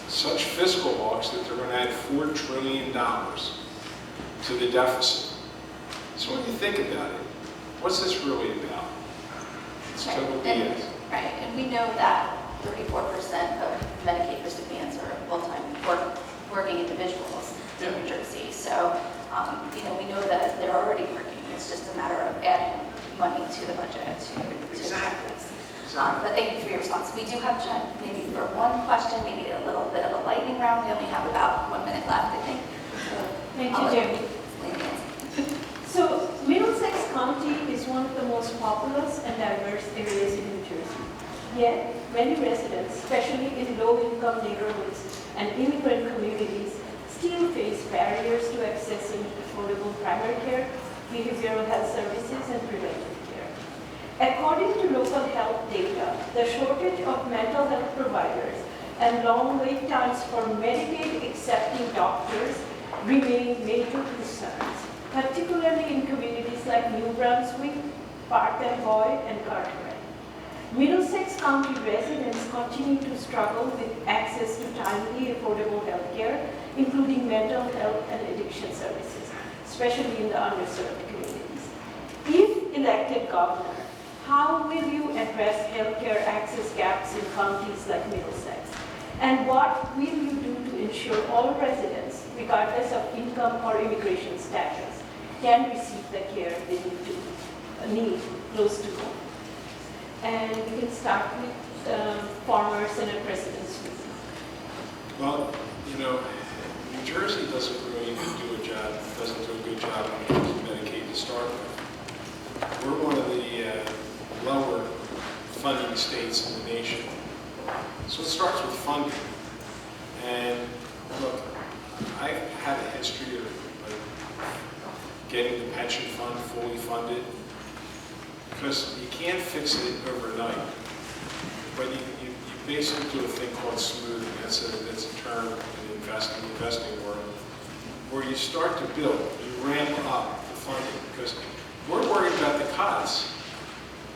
S3: such fiscal hawks that they're going to add $4 trillion to the deficit. So when you think about it, what's this really about? It's total BS.
S10: Right, and we know that 34% of Medicaid recipients are full-time working individuals in New Jersey. So, we know that they're already working. It's just a matter of adding money to the budget to
S3: Exactly.
S10: But thank you for your response. We do have time maybe for one question, maybe a little bit of a lightning round. We only have about 1 minute left, I think. So,
S11: Thank you, Jamie. So Middlesex County is one of the most populous and diverse areas in New Jersey. Yet, many residents, especially in low-income neighborhoods and immigrant communities, still face barriers to accessing affordable primary care, behavioral health services, and preventive care. According to local health data, the shortage of mental health providers and long wait times for Medicaid-accepting doctors remain major concerns, particularly in communities like New Brunswick, Park and Boyd, and Carteret. Middlesex County residents continue to struggle with access to timely, affordable health care, including mental health and addiction services, especially in the underserved communities. If elected governor, how will you address healthcare access gaps in counties like Middlesex? And what will you do to ensure all residents, regardless of income or immigration status, can receive the care they need close to home? And we can start with former Senate President Sweeney.
S3: Well, New Jersey doesn't really do a good job when it comes to Medicaid to start with. We're one of the lower funding states in the nation. So it starts with funding. And look, I've had a history of getting the pension fund fully funded, because you can't fix it overnight. But you basically do a thing called smoothing. That's a term in the investing world, where you start to build, you ramp up the funding, because we're worried about the cuts,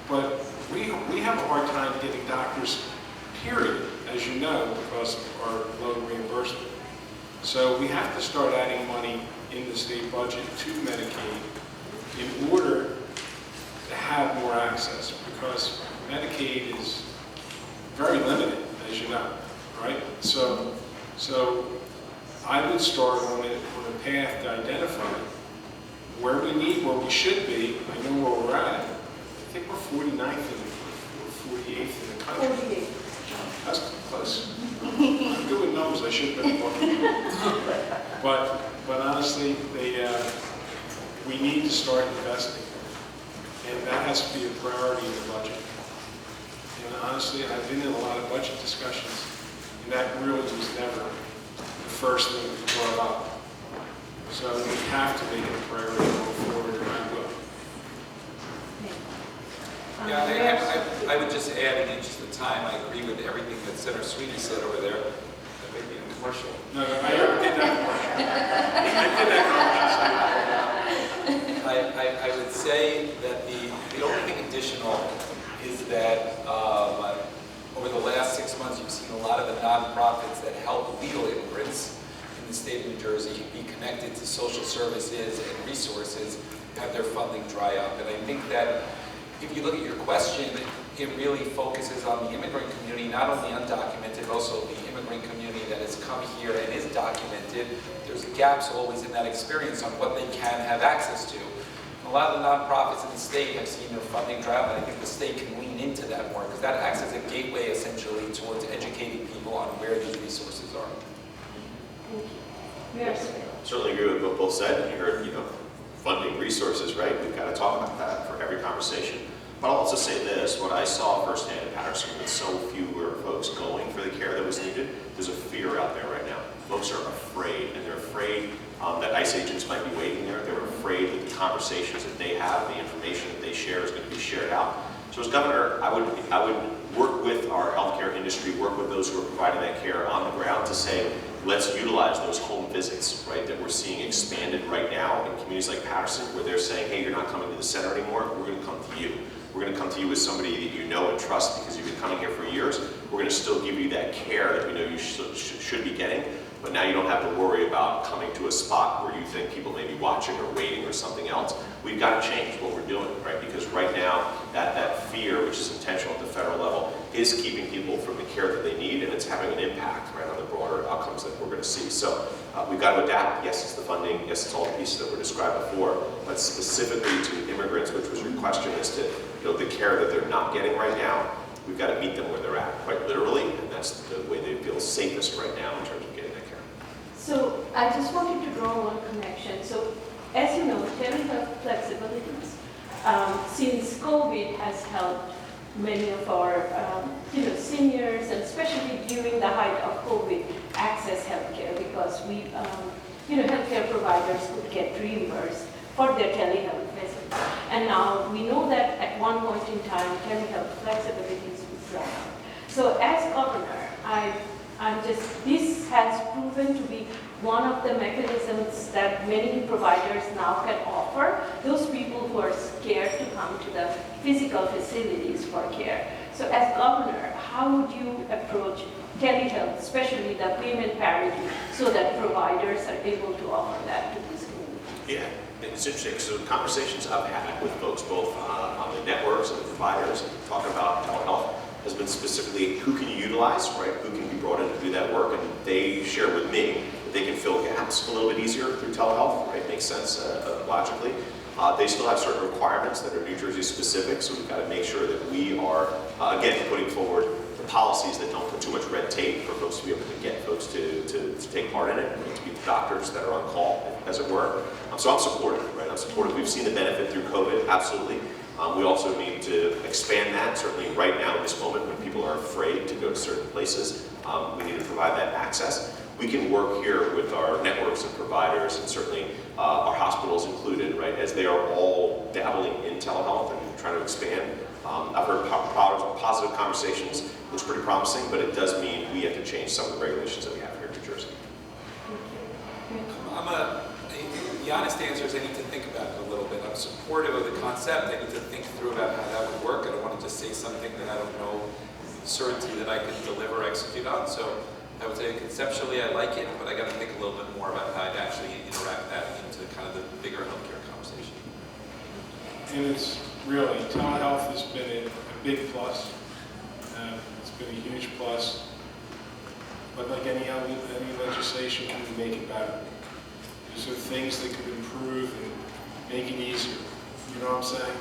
S3: but we have a hard time getting doctors, period, as you know, because of our low reimbursement. So we have to start adding money in the state budget to Medicaid in order to have more access, because Medicaid is very limited, as you know, right? So I would start on a path to identify where we need, where we should be. I know where we're at. I think we're 49th or 48th in the country.
S11: 48.
S3: That's close. I'm good with numbers. I should have been looking. But honestly, we need to start investing, and that has to be a priority in the budget. And honestly, I've been in a lot of budget discussions, and that really was never the first thing brought up. So we have to make it a priority going forward, and I will.
S6: Yeah, I would just add, in the interest of time, I agree with everything that Senator Sweeney said over there. That may be a commercial.
S3: No, I already did that commercial.
S6: I would say that the only thing additional is that over the last 6 months, you've seen a lot of the nonprofits that help legal immigrants in the state of New Jersey be connected to social services and resources have their funding dry up. And I think that if you look at your question, it really focuses on the immigrant community, not only undocumented, but also the immigrant community that has come here and is documented. There's gaps always in that experience on what they can have access to. A lot of the nonprofits in the state have seen their funding dry up, and I think the state can lean into that more, because that acts as a gateway, essentially, towards educating people on where these resources are.
S11: Yes.
S7: Certainly agree with what both said. You heard, funding resources, right? We've got to talk about that for every conversation. But I'll also say this, what I saw firsthand in Patterson with so fewer folks going for the care that was needed, there's a fear out there right now. Folks are afraid, and they're afraid that ICE agents might be waiting there. They're afraid that the conversations that they have, the information that they share is going to be shared out. So as governor, I would work with our healthcare industry, work with those who are providing that care on the ground to say, let's utilize those home visits, right, that we're seeing expanded right now in communities like Patterson, where they're saying, hey, you're not coming to the center anymore, we're going to come to you. We're going to come to you as somebody that you know and trust because you've been coming here for years. We're going to still give you that care that we know you should be getting, but now you don't have to worry about coming to a spot where you think people may be watching or waiting or something else. We've got to change what we're doing, right? Because right now, that fear, which is intentional at the federal level, is keeping people from the care that they need, and it's having an impact, right, on the broader outcomes that we're going to see. So we've got to adapt. Yes, it's the funding. Yes, it's all the pieces that were described before, but specifically to immigrants, which was your question, as to the care that they're not getting right now, we've got to meet them where they're at, quite literally, and that's the way they feel safest right now in terms of getting that care.
S11: So I just wanted to draw one connection. So as you know, telehealth flexibilities, since COVID has helped many of our seniors, and especially during the height of COVID, access healthcare, because healthcare providers could get reimbursed for their telehealth visits. And now we know that at one point in time, telehealth flexibilities was dropped. So as governor, this has proven to be one of the mechanisms that many providers now can offer those people who are scared to come to the physical facilities for care. So as governor, how would you approach telehealth, especially the payment parity, so that providers are able to offer that to these communities?
S7: Yeah, it's interesting. So conversations I've had with folks both on the networks and the providers and talking about telehealth has been specifically who can you utilize, right? Who can be brought in to do that work? And they share with me that they can fill gaps a little bit easier through telehealth, right? Makes sense logically. They still have certain requirements that are New Jersey specific, so we've got to make sure that we are, again, putting forward the policies that don't put too much red tape for folks to be able to get folks to take part in it, and to be the doctors that are on call, as it were. So I'm supportive, right? I'm supportive. We've seen the benefit through COVID, absolutely. We also need to expand that, certainly right now in this moment when people are afraid to go to certain places. We need to provide that access. We can work here with our networks of providers and certainly our hospitals included, right, as they are all dabbling in telehealth and trying to expand. I've heard positive conversations, looks pretty promising, but it does mean we have to change some of the regulations that we have here in New Jersey.
S12: The honest answer is I need to think about it a little bit. I'm supportive of the concept. I need to think through about how that would work. I don't want to just say something that I don't know certainty that I can deliver, execute on. So I would say conceptually I like it, but I got to think a little bit more about how to actually interact that into kind of the bigger healthcare conversation.
S3: And it's really, telehealth has been a big plus. It's been a huge plus. But like any legislation, can we make it better? These are things that could improve and make it easier. You know what I'm saying?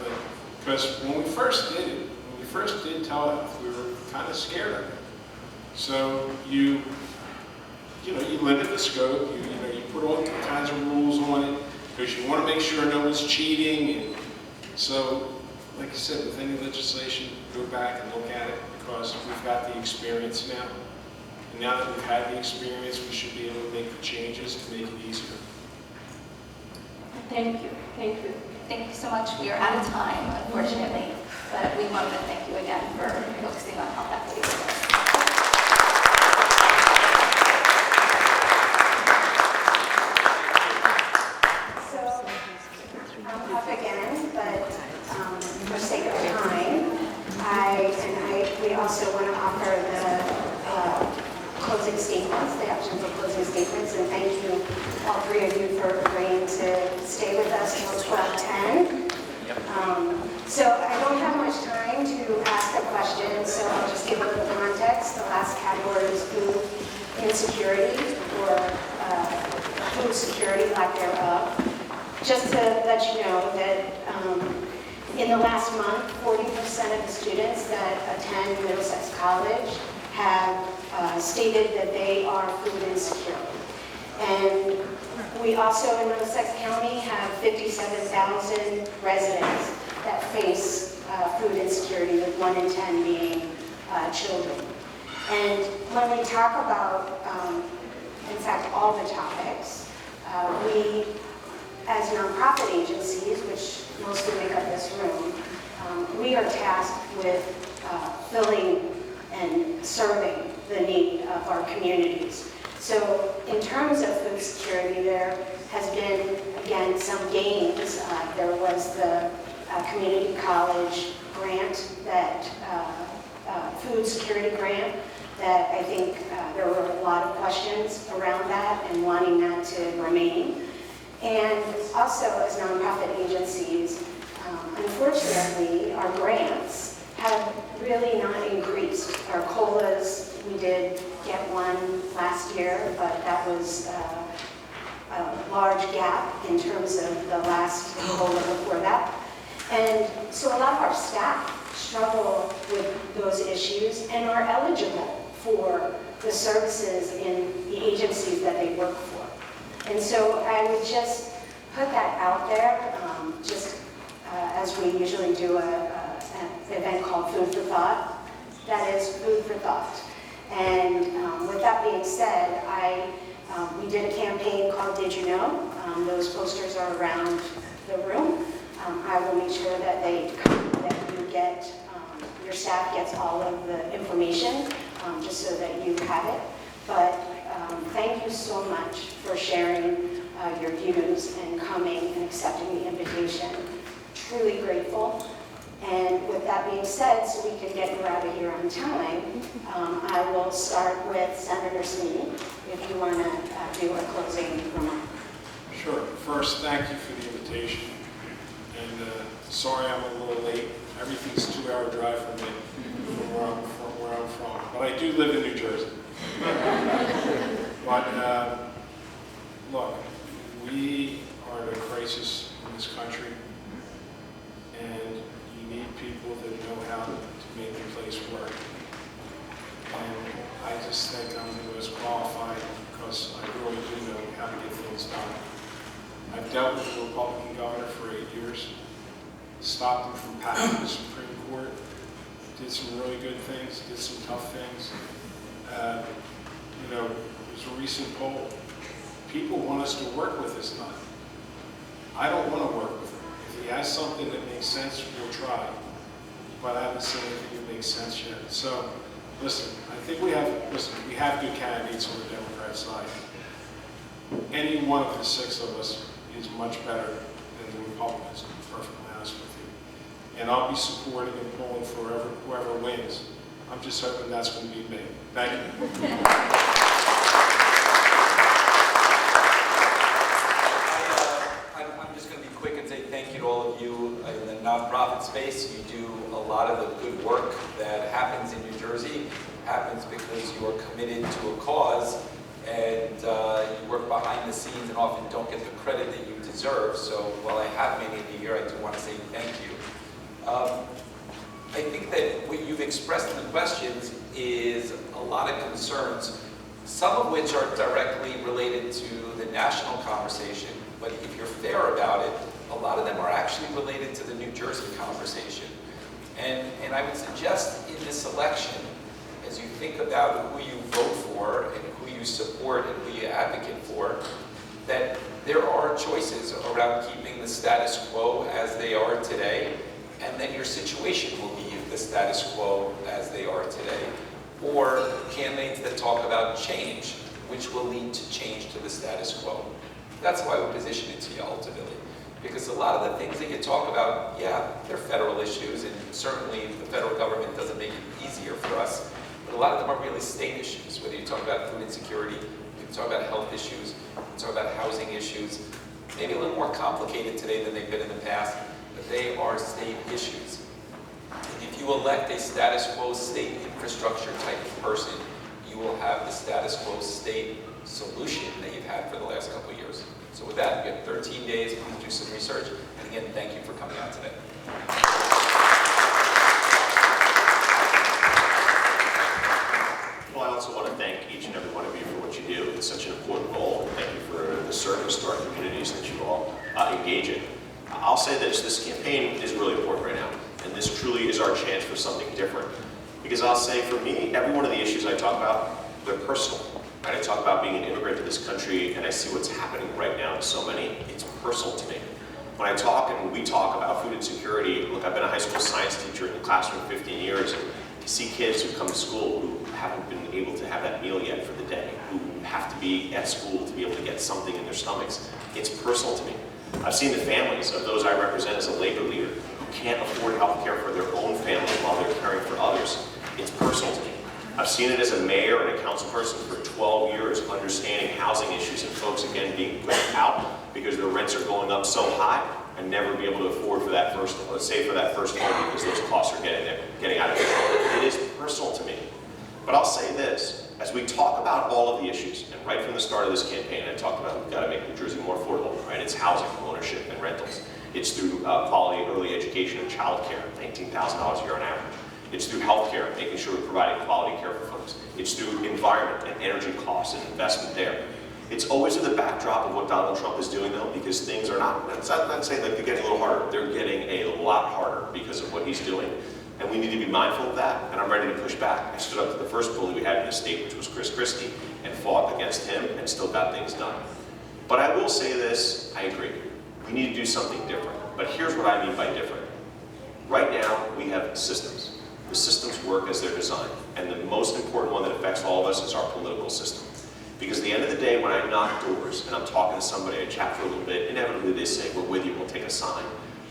S3: Because when we first did telehealth, we were kind of scared of it. So you limit the scope. You put all kinds of rules on it because you want to make sure no one's cheating. And so, like I said, with any legislation, go back and look at it because we've got the experience now. And now that we've had the experience, we should be able to make the changes to make it easier.
S11: Thank you. Thank you.
S10: Thank you so much. We are out of time, unfortunately, but we wanted to thank you again for focusing on health equity with us.
S8: So, I'm up again, but for sake of time, we also want to offer the closing statements, the option for closing statements, and thank you, all three of you, for agreeing to stay with us until 12:10. So I don't have much time to ask a question, so I'll just give a little context. The last category is food insecurity, or food security, lack thereof. Just to let you know that in the last month, 40% of the students that attend Middlesex College have stated that they are food insecure. And we also in Middlesex County have 57,000 residents that face food insecurity, with 1 in 10 being children. And when we talk about, in fact, all the topics, we, as nonprofit agencies, which mostly make up this room, we are tasked with filling and serving the need of our communities. So in terms of food security, there has been, again, some gains. There was the community college grant, that food security grant, that I think there were a lot of questions around that and wanting that to remain. And also as nonprofit agencies, unfortunately, our grants have really not increased. Our COLAs, we did get one last year, but that was a large gap in terms of the last COLA before that. And so a lot of our staff struggle with those issues and are eligible for the services in the agencies that they work for. And so I would just put that out there, as we usually do an event called Food for Thought. That is food for thought. And with that being said, we did a campaign called Did You Know? Those posters are around the room. I will make sure that you get, your staff gets all of the information, just so that you have it. But thank you so much for sharing your views and coming and accepting the invitation. Truly grateful. And with that being said, so we can get you out of here on time, I will start with Senator Sweeney, if you want to do a closing remark.
S3: Sure. First, thank you for the invitation. And sorry I'm a little late. Everything's a 2-hour drive from me, from where I'm from. But I do live in New Jersey. But look, we are at a crisis in this country, and you need people that know how to make the place work. And I just think I'm the most qualified because I really do know how to get things done. I've dealt with the Republican governor for 8 years, stopped him from packing the Supreme Court, did some really good things, did some tough things. There's a recent poll. People want us to work with this nut. I don't want to work with him. If he has something that makes sense, we'll try. But I haven't seen anything that makes sense yet. So, listen, I think we have good candidates on the Democrat side. Any one of the 6 of us is much better than the Republicans, to be perfectly honest with you. And I'll be supporting and pulling for whoever wins. I'm just hoping that's going to be me. Thank you.
S6: I'm just going to be quick and say thank you to all of you in the nonprofit space. You do a lot of the good work that happens in New Jersey. Happens because you are committed to a cause, and you work behind the scenes and often don't get the credit that you deserve. So while I have many of you here, I do want to say thank you. I think that what you've expressed in the questions is a lot of concerns, some of which are directly related to the national conversation, but if you're fair about it, a lot of them are actually related to the New Jersey conversation. And I would suggest in this election, as you think about who you vote for and who you support and who you advocate for, that there are choices around keeping the status quo as they are today, and then your situation will be the status quo as they are today. Or candidates that talk about change, which will lead to change to the status quo. That's why we position it to you ultimately. Because a lot of the things that you talk about, yeah, they're federal issues, and certainly the federal government doesn't make it easier for us. But a lot of them are really state issues, whether you talk about food insecurity, you talk about health issues, you talk about housing issues, maybe a little more complicated today than they've been in the past, but they are state issues. And if you elect a status quo state infrastructure type of person, you will have the status quo state solution that you've had for the last couple of years. So with that, you have 13 days, please do some research. And again, thank you for coming out today.
S7: Well, I also want to thank each and every one of you for what you do. It's such an important role, and thank you for the service to our communities that you all engage in. I'll say this campaign is really important right now, and this truly is our chance for something different. Because I'll say, for me, every one of the issues I talk about, they're personal. Right? I talk about being an immigrant to this country, and I see what's happening right now to so many. It's personal to me. When I talk and we talk about food insecurity, look, I've been a high school science teacher in the classroom 15 years, and you see kids who come to school who haven't been able to have that meal yet for the day, who have to be at school to be able to get something in their stomachs. It's personal to me. I've seen the families of those I represent as a labor leader who can't afford health care for their own family while they're caring for others. It's personal to me. I've seen it as a mayor and a council person for 12 years, understanding housing issues and folks, again, being put out because their rents are going up so high and never be able to afford for that first, let's say for that first home because those costs are getting out of control. It is personal to me. But I'll say this, as we talk about all of the issues, and right from the start of this campaign, I talked about we've got to make New Jersey more affordable, right? It's housing, ownership, and rentals. It's through quality early education and child care, $19,000 a year on average. It's through health care, making sure we're providing quality care for folks. It's through environment and energy costs and investment there. It's always in the backdrop of what Donald Trump is doing though, because things are not saying that they're getting a little harder. They're getting a lot harder because of what he's doing. And we need to be mindful of that, and I'm ready to push back. I stood up to the first bully we had in the state, which was Chris Christie, and fought against him and still got things done. But I will say this, I agree. We need to do something different. But here's what I mean by different. Right now, we have systems. The systems work as they're designed. And the most important one that affects all of us is our political system. Because at the end of the day, when I knock doors and I'm talking to somebody, I chat for a little bit, inevitably they say, we're with you, we'll take a sign.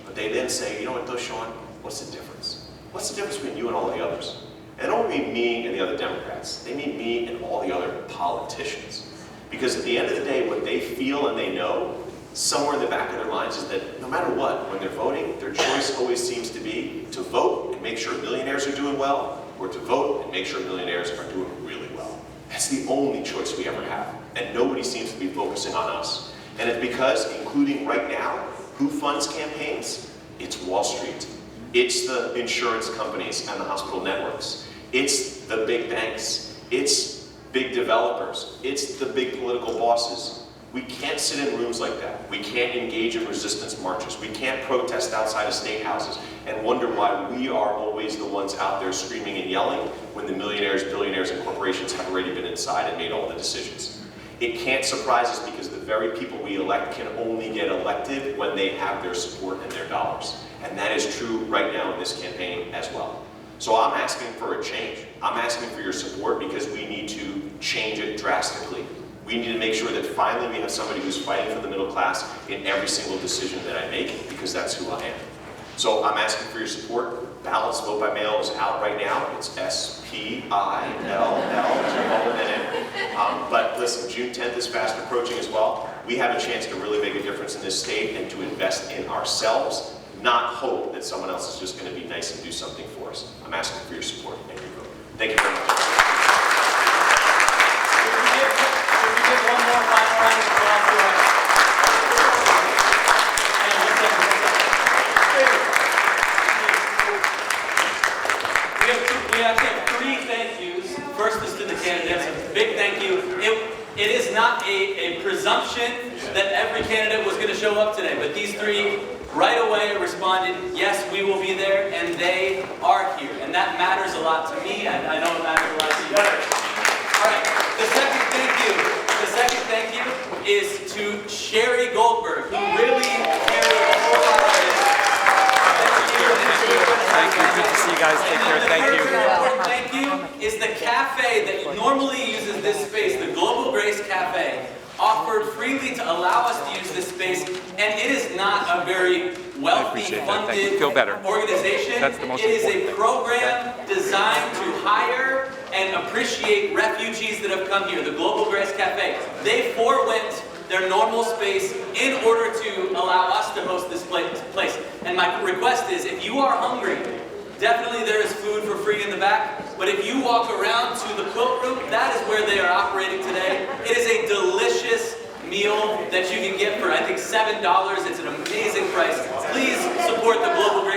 S7: But they then say, you know what though, Sean, what's the difference? What's the difference between you and all the others? And they don't mean me and the other Democrats. They mean me and all the other politicians. Because at the end of the day, what they feel and they know, somewhere in the back of their minds is that no matter what, when they're voting, their choice always seems to be to vote and make sure millionaires are doing well, or to vote and make sure millionaires are doing really well. That's the only choice we ever have. And nobody seems to be focusing on us. And it's because, including right now, who funds campaigns? It's Wall Street. It's the insurance companies and the hospital networks. It's the big banks. It's big developers. It's the big political bosses. We can't sit in rooms like that. We can't engage in resistance marches. We can't protest outside of state houses and wonder why we are always the ones out there screaming and yelling when the millionaires, billionaires, and corporations have already been inside and made all the decisions. It can't surprise us because the very people we elect can only get elected when they have their support and their dollars. And that is true right now in this campaign as well. So I'm asking for a change. I'm asking for your support because we need to change it drastically. We need to make sure that finally we have somebody who's fighting for the middle class in every single decision that I make, because that's who I am. So I'm asking for your support. Ballots, vote by mail is out right now. It's SPILL. But listen, June 10th is fast approaching as well. We have a chance to really make a difference in this state and to invest in ourselves, not hope that someone else is just going to be nice and do something for us. I'm asking for your support and your vote. Thank you very much.
S9: One more final round of applause for us. We actually have three thank yous. First is to the candidates. A big thank you. It is not a presumption that every candidate was going to show up today, but these three right away responded, yes, we will be there, and they are here. And that matters a lot to me, and I know it matters a lot to you. All right, the second thank you is to Sherry Goldberg, who really carried this.
S13: Thank you. Good to see you guys. Take care. Thank you.
S9: Thank you is the cafe that normally uses this space, the Global Grace Cafe, offered freely to allow us to use this space, and it is not a very wealthy, funded organization.
S13: That's the most
S9: it is
S13: important
S9: a program designed to hire and appreciate refugees that have come here, the Global Grace Cafe. They forewent their normal space in order to allow us to host this place. And my request is, if you are hungry, definitely there is food for free in the back, but if you walk around to the quilt room, that is where they are operating today. It is a delicious meal that you can get for, I think, $7. It's an amazing price. Please support the Global Grace